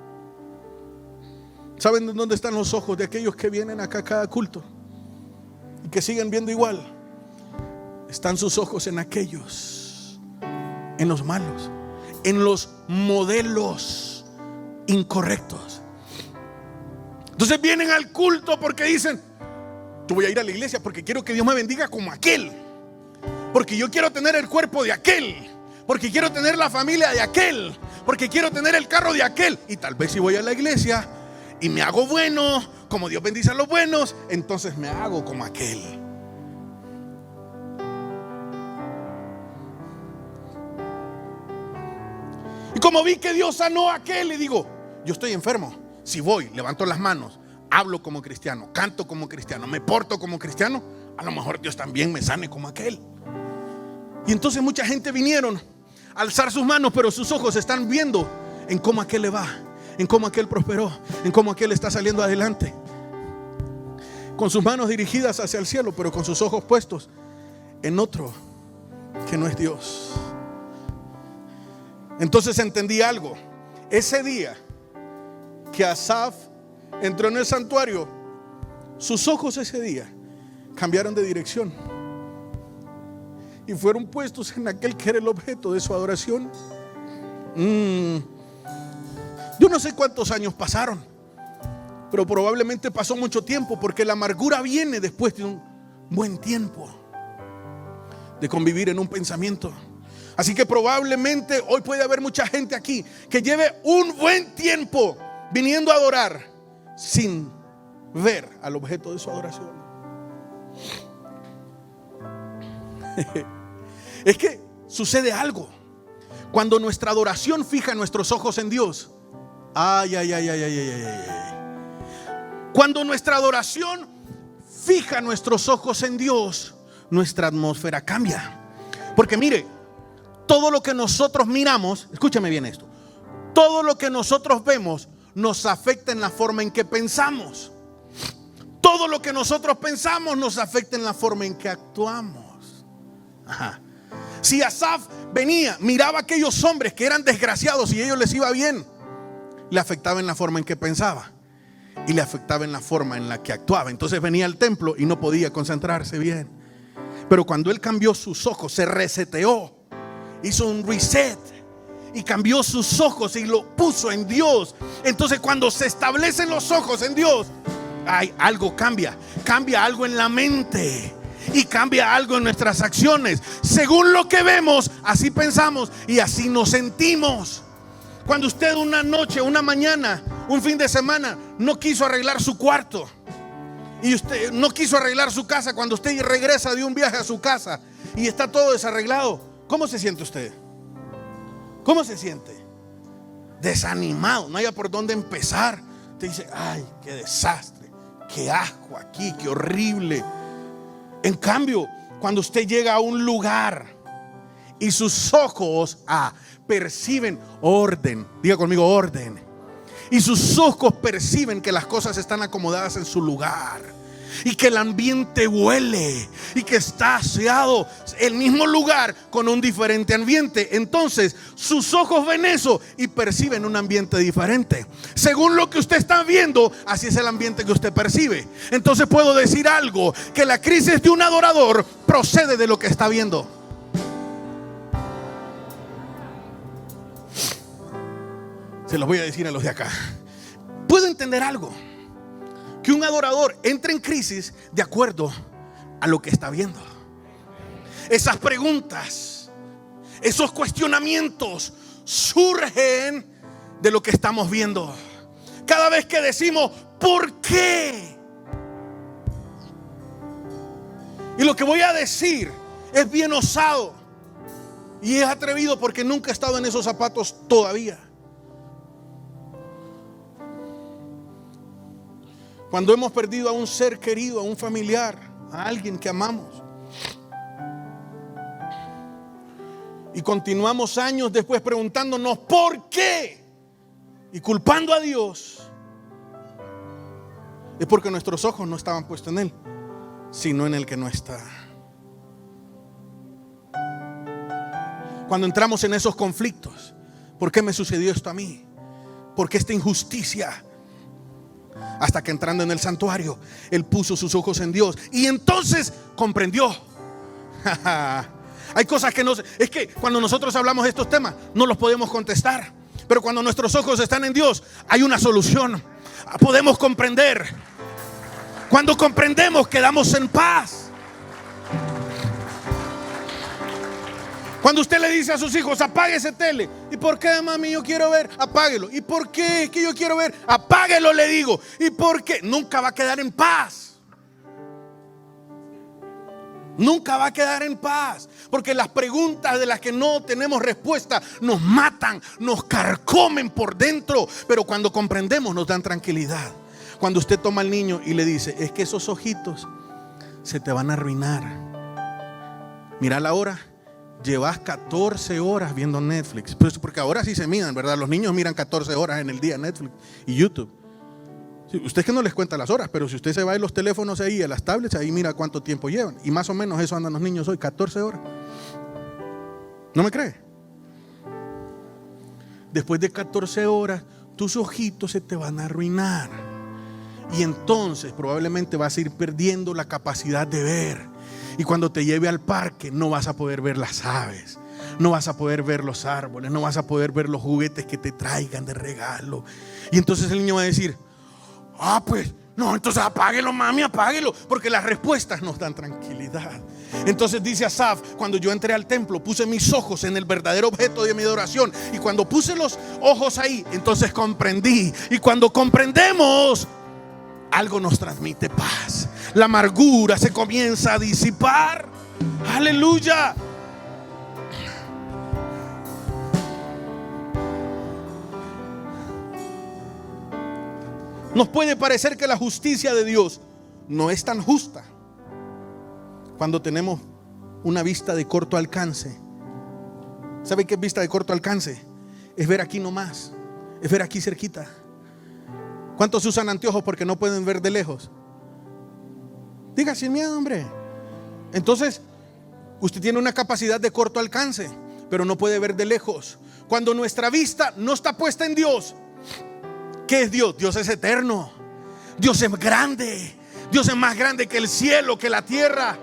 [SPEAKER 1] ¿Saben dónde están los ojos de aquellos que vienen acá a cada culto y que siguen viendo igual? Están sus ojos en aquellos, en los malos, en los modelos incorrectos. Entonces vienen al culto porque dicen, yo voy a ir a la iglesia porque quiero que Dios me bendiga como aquel, porque yo quiero tener el cuerpo de aquel, porque quiero tener la familia de aquel, porque quiero tener el carro de aquel. Y tal vez si voy a la iglesia y me hago bueno, como Dios bendice a los buenos, entonces me hago como aquel. Y como vi que Dios sanó a aquel, le digo, yo estoy enfermo. Si voy, levanto las manos, hablo como cristiano, canto como cristiano, me porto como cristiano, a lo mejor Dios también me sane como aquel. Y entonces mucha gente vinieron a alzar sus manos, pero sus ojos están viendo en cómo aquel le va, en cómo aquel prosperó, en cómo aquel está saliendo adelante, con sus manos dirigidas hacia el cielo, pero con sus ojos puestos en otro que no es Dios. Entonces entendí algo. Ese día que Asaf entró en el santuario, sus ojos ese día cambiaron de dirección y fueron puestos en aquel que era el objeto de su adoración. Yo no sé cuántos años pasaron, pero probablemente pasó mucho tiempo, porque la amargura viene después de un buen tiempo de convivir en un pensamiento. Así que probablemente hoy puede haber mucha gente aquí que lleve un buen tiempo viniendo a adorar sin ver al objeto de su adoración. Es que sucede algo cuando nuestra adoración fija nuestros ojos en Dios. Cuando nuestra adoración fija nuestros ojos en Dios, nuestra atmósfera cambia. Porque mire, todo lo que nosotros miramos, escúchame bien esto, todo lo que nosotros vemos nos afecta en la forma en que pensamos. Todo lo que nosotros pensamos nos afecta en la forma en que actuamos. Ajá. Si Asaf venía, miraba a aquellos hombres que eran desgraciados y a ellos les iba bien, le afectaba en la forma en que pensaba y le afectaba en la forma en la que actuaba. Entonces venía al templo y no podía concentrarse bien. Pero cuando él cambió sus ojos, se reseteó, hizo un reset y cambió sus ojos y lo puso en Dios. Entonces cuando se establecen los ojos en Dios, algo cambia algo en la mente y cambia algo en nuestras acciones. Según lo que vemos, así pensamos y así nos sentimos. Cuando usted una noche, una mañana, un fin de semana no quiso arreglar su cuarto y usted no quiso arreglar su casa, cuando usted regresa de un viaje a su casa y está todo desarreglado, ¿cómo se siente usted? ¿Cómo se siente? Desanimado, no haya por dónde empezar. Usted dice, ay, qué desastre, qué asco aquí, qué horrible. En cambio, cuando usted llega a un lugar y sus ojos perciben orden, diga conmigo orden, y sus ojos perciben que las cosas están acomodadas en su lugar y que el ambiente huele y que está aseado el mismo lugar con un diferente ambiente, entonces sus ojos ven eso y perciben un ambiente diferente. Según lo que usted está viendo, así es el ambiente que usted percibe. Entonces puedo decir algo, que la crisis de un adorador procede de lo que está viendo. Se los voy a decir a los de acá. ¿Puedo entender algo? Que un adorador entra en crisis de acuerdo a lo que está viendo. Esas preguntas, esos cuestionamientos surgen de lo que estamos viendo. Cada vez que decimos ¿por qué? Y lo que voy a decir es bien osado y es atrevido porque nunca he estado en esos zapatos todavía. Cuando hemos perdido a un ser querido, a un familiar, a alguien que amamos, y continuamos años después preguntándonos ¿por qué? Y culpando a Dios, es porque nuestros ojos no estaban puestos en Él, sino en el que no está. Cuando entramos en esos conflictos, ¿por qué me sucedió esto a mí? ¿Por qué esta injusticia? Hasta que entrando en el santuario, él puso sus ojos en Dios y entonces comprendió. Hay cosas que no, es que cuando nosotros hablamos de estos temas no los podemos contestar, pero cuando nuestros ojos están en Dios hay una solución. Podemos comprender. Cuando comprendemos, quedamos en paz. Cuando usted le dice a sus hijos apague ese tele, ¿y por qué, mami? Yo quiero ver. Apáguelo. ¿Y por qué? Es que yo quiero ver. Apáguelo, le digo. ¿Y por qué? Nunca va a quedar en paz. Nunca va a quedar en paz, porque las preguntas de las que no tenemos respuesta nos matan, nos carcomen por dentro. Pero cuando comprendemos nos dan tranquilidad. Cuando usted toma al niño y le dice, es que esos ojitos se te van a arruinar. Mira la hora. Llevas 14 horas viendo Netflix. Pues porque ahora sí se miran, ¿verdad? Los niños miran 14 horas en el día Netflix y YouTube. Sí, usted es que no les cuenta las horas, pero si usted se va en los teléfonos ahí, a las tablets, ahí mira cuánto tiempo llevan. Y más o menos eso andan los niños hoy, 14 horas. ¿No me cree? Después de 14 horas, tus ojitos se te van a arruinar. Y entonces probablemente vas a ir perdiendo la capacidad de ver. Y cuando te lleve al parque no vas a poder ver las aves, no vas a poder ver los árboles, no vas a poder ver los juguetes que te traigan de regalo. Y entonces el niño va a decir, pues no, entonces apáguelo, mami, apáguelo, porque las respuestas nos dan tranquilidad. Entonces dice Asaf, cuando yo entré al templo puse mis ojos en el verdadero objeto de mi adoración, y cuando puse los ojos ahí, entonces comprendí. Y cuando comprendemos, algo nos transmite paz. La amargura se comienza a disipar. Aleluya. Nos puede parecer que la justicia de Dios no es tan justa cuando tenemos una vista de corto alcance. ¿Sabe qué es vista de corto alcance? Es ver aquí nomás, es ver aquí cerquita. ¿Cuántos usan anteojos porque no pueden ver de lejos? Diga sin miedo, hombre. Entonces, usted tiene una capacidad de corto alcance, pero no puede ver de lejos. Cuando nuestra vista no está puesta en Dios, ¿qué es Dios? Dios es eterno. Dios es grande. Dios es más grande que el cielo, que la tierra.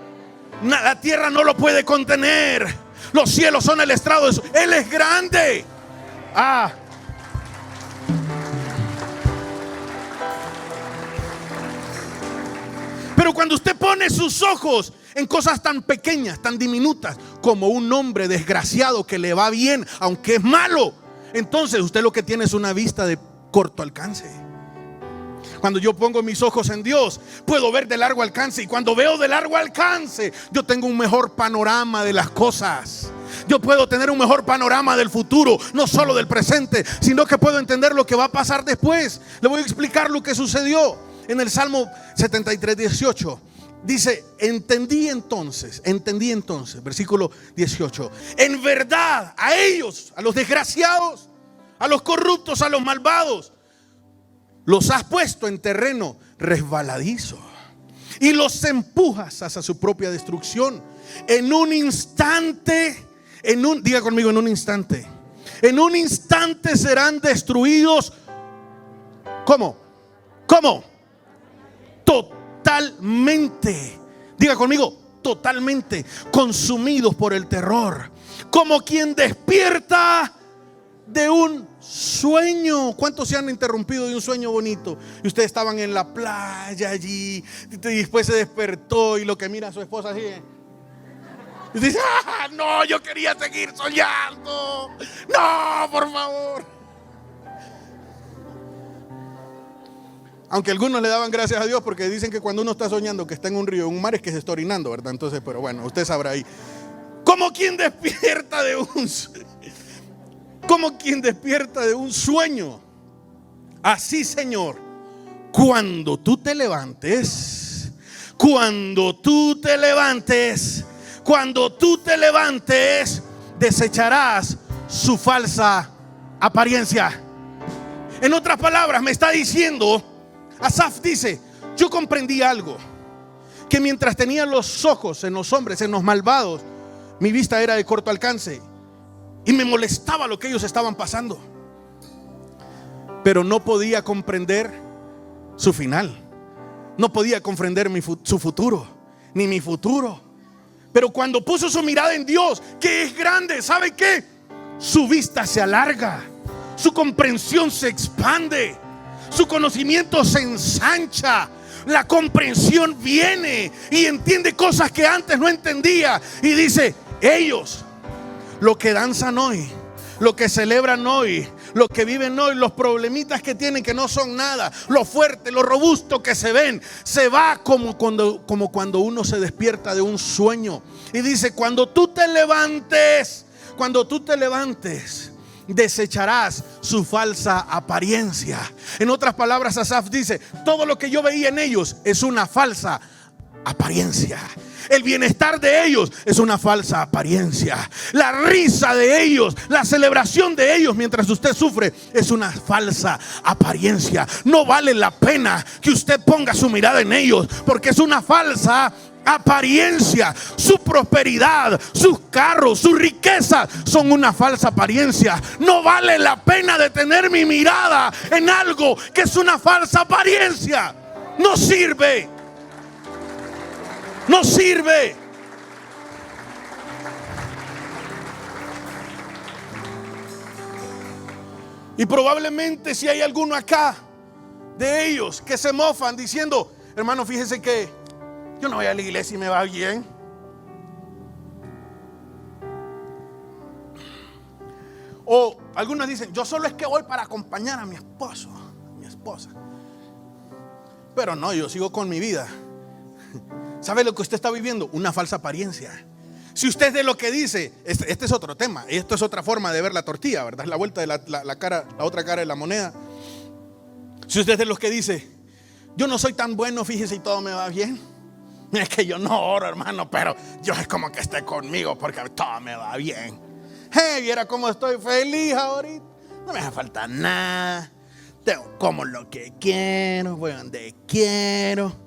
[SPEAKER 1] La tierra no lo puede contener. Los cielos son el estrado de su. Él es grande. Pero cuando usted pone sus ojos en cosas tan pequeñas, tan diminutas, como un hombre desgraciado que le va bien, aunque es malo, entonces usted lo que tiene es una vista de corto alcance. Cuando yo pongo mis ojos en Dios, puedo ver de largo alcance. Y cuando veo de largo alcance, yo tengo un mejor panorama de las cosas. Yo puedo tener un mejor panorama del futuro, no solo del presente, sino que puedo entender lo que va a pasar después. Le voy a explicar lo que sucedió. En el Salmo 73, 18 dice: entendí entonces, versículo 18, en verdad a ellos, a los desgraciados, a los corruptos, a los malvados, los has puesto en terreno resbaladizo y los empujas hacia su propia destrucción. En un instante, diga conmigo, en un instante serán destruidos. ¿Cómo? Totalmente. Diga conmigo, totalmente consumidos por el terror, como quien despierta de un sueño. ¿Cuántos se han interrumpido de un sueño bonito? Y ustedes estaban en la playa allí, y después se despertó y lo que mira a su esposa así, y dice: no, yo quería seguir soñando. No, por favor. Aunque algunos le daban gracias a Dios, porque dicen que cuando uno está soñando que está en un río, en un mar, es que se está orinando, ¿verdad? Entonces, pero bueno, usted sabrá ahí. Como quien despierta de un sueño. Así, Señor, cuando tú te levantes, desecharás su falsa apariencia. En otras palabras, me está diciendo, Asaf dice: yo comprendí algo, que mientras tenía los ojos en los hombres, en los malvados, mi vista era de corto alcance y me molestaba lo que ellos estaban pasando, pero no podía comprender su final. No podía comprender su futuro, ni mi futuro. Pero cuando puso su mirada en Dios, que es grande, ¿sabe qué? Su vista se alarga, su comprensión se expande, su conocimiento se ensancha. La comprensión viene y entiende cosas que antes no entendía. Y dice: ellos, lo que danzan hoy, lo que celebran hoy, lo que viven hoy, los problemitas que tienen que no son nada, lo fuerte, lo robusto que se ven, se va como cuando uno se despierta de un sueño. Y dice: cuando tú te levantes, desecharás su falsa apariencia. En otras palabras, Asaf dice: todo lo que yo veía en ellos es una falsa apariencia. El bienestar de ellos es una falsa apariencia. La risa de ellos, la celebración de ellos mientras usted sufre, es una falsa apariencia. No vale la pena que usted ponga su mirada en ellos, porque es una falsa apariencia. Su prosperidad, sus carros, sus riquezas son una falsa apariencia. No vale la pena de tener mi mirada en algo que es una falsa apariencia. No sirve. No sirve. Y probablemente si hay alguno acá de ellos que se mofan diciendo: hermano, fíjese que yo no voy a la iglesia y me va bien. O algunos dicen: yo solo es que voy para acompañar a mi esposo, a mi esposa. Pero no, yo sigo con mi vida. ¿Sabe lo que usted está viviendo? Una falsa apariencia. Si usted es de lo que dice, este es otro tema, esto es otra forma de ver la tortilla, ¿verdad? Es la vuelta de la cara, la otra cara de la moneda. Si usted es de los que dice: yo no soy tan bueno, fíjese, y todo me va bien. Es que yo no oro, hermano, pero yo es como que esté conmigo porque todo me va bien. Hey, viera cómo estoy feliz ahorita. No me hace falta nada. Como lo que quiero, voy donde quiero.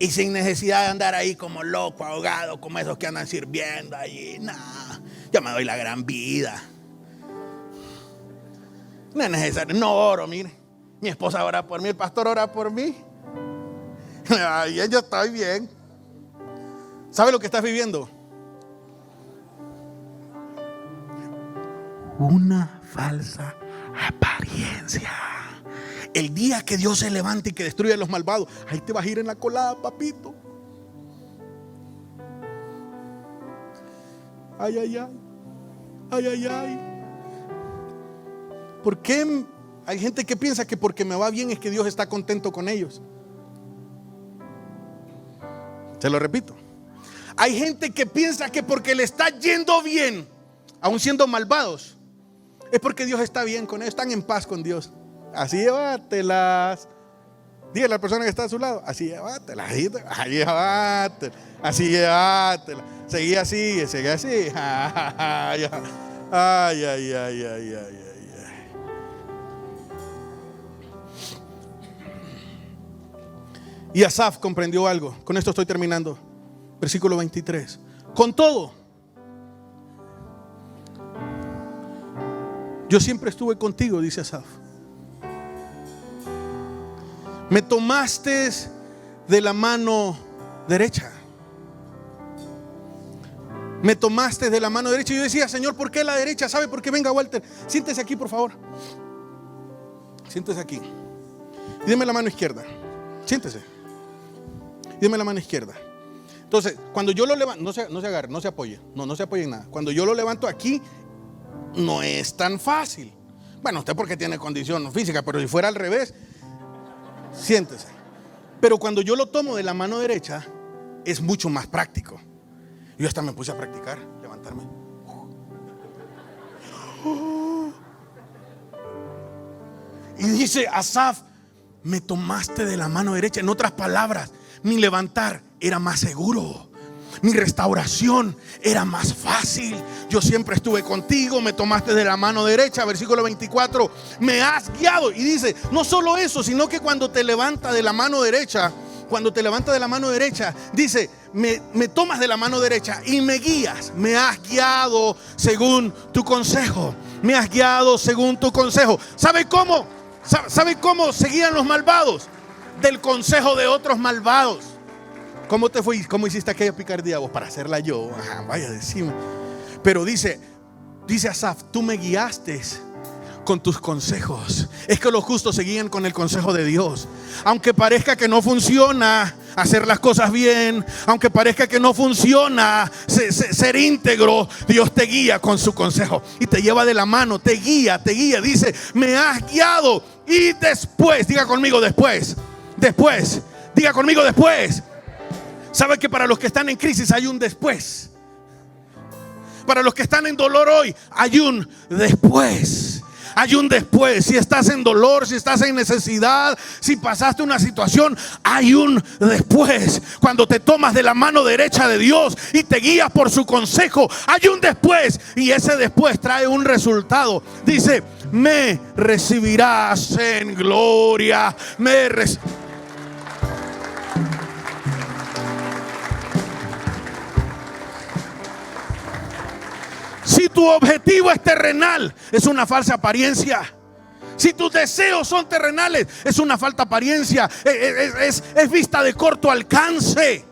[SPEAKER 1] Y sin necesidad de andar ahí como loco, ahogado, como esos que andan sirviendo allí. No, yo me doy la gran vida. No es necesario, no oro, mire. Mi esposa ora por mí, el pastor ora por mí. Ay, yo estoy bien. ¿Sabe lo que estás viviendo? Una falsa apariencia. El día que Dios se levante y que destruya a los malvados, ahí te vas a ir en la colada, papito. Ay, ay, ay. Ay, ay, ay. ¿Por qué hay gente que piensa que porque me va bien es que Dios está contento con ellos? Se lo repito. Hay gente que piensa que porque le está yendo bien, aun siendo malvados, es porque Dios está bien con ellos, están en paz con Dios. Así llévatelas. Dígale a la persona que está a su lado, así llévatelas, así llévatelas, así llévatelas. Seguí así, seguí así. Ay, ay, ay, ay, ay, ay. Y Asaf comprendió algo. Con esto estoy terminando. Versículo 23. Con todo, yo siempre estuve contigo, dice Asaf. Me tomaste de la mano derecha. Me tomaste de la mano derecha. Y yo decía, Señor, ¿por qué la derecha? ¿Sabe por qué? Venga, Walter, siéntese aquí, por favor. Siéntese aquí. Y deme la mano izquierda. Siéntese. Y deme la mano izquierda. Entonces, cuando yo lo levanto, no se agarre, no se apoye. No se apoye en nada. Cuando yo lo levanto aquí, no es tan fácil. Bueno, usted porque tiene condición física, pero si fuera al revés, siéntese. Pero cuando yo lo tomo de la mano derecha, es mucho más práctico. Yo hasta me puse a practicar, levantarme. Y dice Asaf, me tomaste de la mano derecha. En otras palabras, mi levantar era más seguro. Mi restauración era más fácil. Yo siempre estuve contigo, me tomaste de la mano derecha. Versículo 24, me has guiado. Y dice, no solo eso, sino que cuando te levanta de la mano derecha, dice, me tomas de la mano derecha y me guías. Me has guiado según tu consejo. Me has guiado según tu consejo. ¿Sabe cómo? ¿Sabe cómo seguían los malvados? Del consejo de otros malvados. ¿Cómo te fue? ¿Cómo hiciste aquella picardía vos para hacerla yo? Vaya, decime. Pero dice Asaf, tú me guiaste con tus consejos. Es que los justos seguían con el consejo de Dios. Aunque parezca que no funciona hacer las cosas bien, aunque parezca que no funciona ser íntegro, Dios te guía con su consejo y te lleva de la mano, te guía. Dice, me has guiado. Y después, diga conmigo después. Diga conmigo después. ¿Sabe que para los que están en crisis hay un después? Para los que están en dolor hoy hay un después. Hay un después. Si estás en dolor, si estás en necesidad, si pasaste una situación, hay un después. Cuando te tomas de la mano derecha de Dios y te guías por su consejo, hay un después. Y ese después trae un resultado. Dice, me recibirás en gloria. Si tu objetivo es terrenal, es una falsa apariencia. Si tus deseos son terrenales, es una falsa apariencia. Es vista de corto alcance.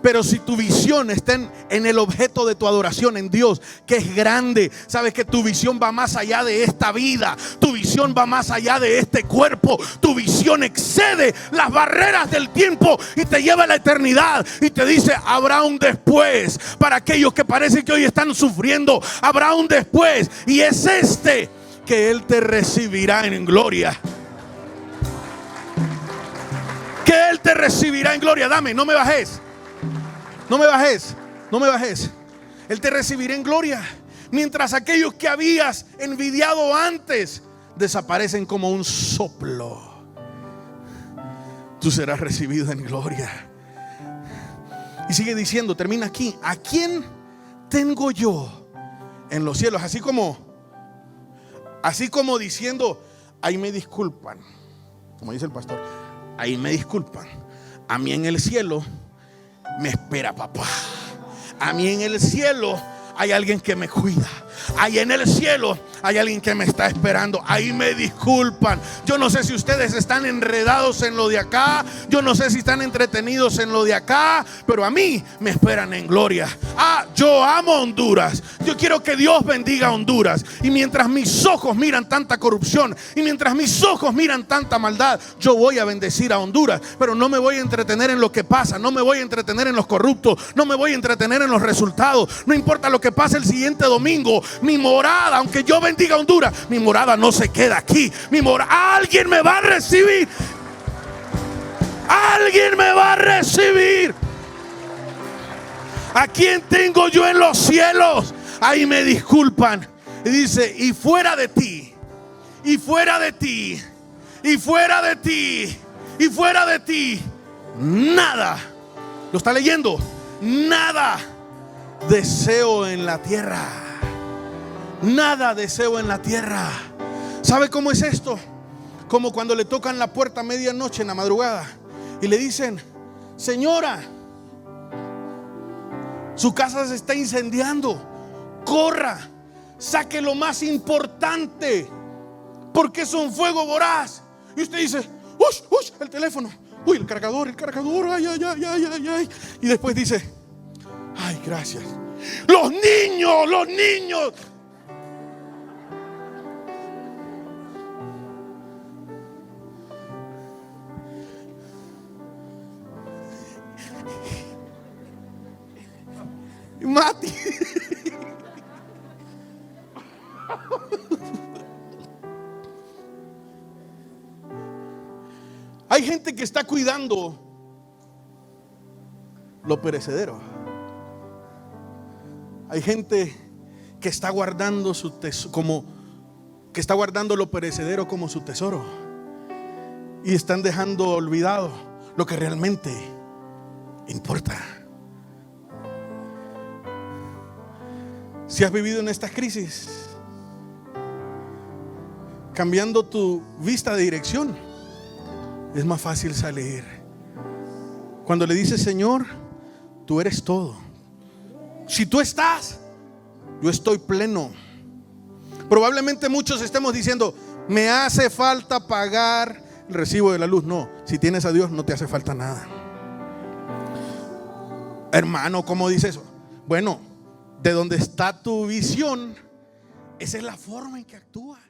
[SPEAKER 1] Pero si tu visión está en el objeto de tu adoración, en Dios, que es grande, sabes que tu visión va más allá de esta vida. Tu visión va más allá de este cuerpo. Tu visión excede las barreras del tiempo y te lleva a la eternidad. Y te dice, habrá un después. Para aquellos que parece que hoy están sufriendo, habrá un después. Y es que Él te recibirá en gloria. Que Él te recibirá en gloria. Dame, no me bajes. No me bajes. Él te recibirá en gloria. Mientras aquellos que habías envidiado antes desaparecen como un soplo, tú serás recibido en gloria. Y sigue diciendo, termina aquí. ¿A quién tengo yo en los cielos? Así como diciendo, ahí me disculpan. Como dice el pastor, ahí me disculpan. a mí en el cielo me espera papá. A mí en el cielo hay alguien que me cuida. Ahí en el cielo hay alguien que me está esperando. Ahí me disculpan. Yo no sé si ustedes están enredados en lo de acá. Yo no sé si están entretenidos en lo de acá. Pero a mí me esperan en gloria. Yo amo Honduras. Yo quiero que Dios bendiga a Honduras. Y mientras mis ojos miran tanta corrupción, y mientras mis ojos miran tanta maldad, yo voy a bendecir a Honduras. Pero no me voy a entretener en lo que pasa. No me voy a entretener en los corruptos. No me voy a entretener en los resultados. No importa lo que pase el siguiente domingo. Mi morada, aunque yo bendiga a Honduras, mi morada no se queda aquí. Alguien me va a recibir. Alguien me va a recibir. ¿A quién tengo yo en los cielos? Ahí me disculpan. Y dice, y fuera de ti, y fuera de ti, y fuera de ti, y fuera de ti, nada. ¿Lo está leyendo? Nada deseo en la tierra. Nada deseo en la tierra. ¿Sabe cómo es esto? Como cuando le tocan la puerta a medianoche en la madrugada y le dicen, señora, su casa se está incendiando, corra, saque lo más importante, porque es un fuego voraz. Y usted dice, uy, el teléfono, uy, el cargador, ay. Y después dice, ay, gracias. Los niños. Mati. Hay gente que está cuidando lo perecedero. Hay gente que está guardando su tesoro, que está guardando lo perecedero como su tesoro, y están dejando olvidado lo que realmente importa. Si has vivido en estas crisis, cambiando tu vista de dirección, es más fácil salir. Cuando le dices, Señor, tú eres todo. Si tú estás, yo estoy pleno. Probablemente muchos estemos diciendo, me hace falta pagar el recibo de la luz. No, si tienes a Dios no te hace falta nada. Hermano, ¿cómo dice eso? Bueno, de donde está tu visión, esa es la forma en que actúas.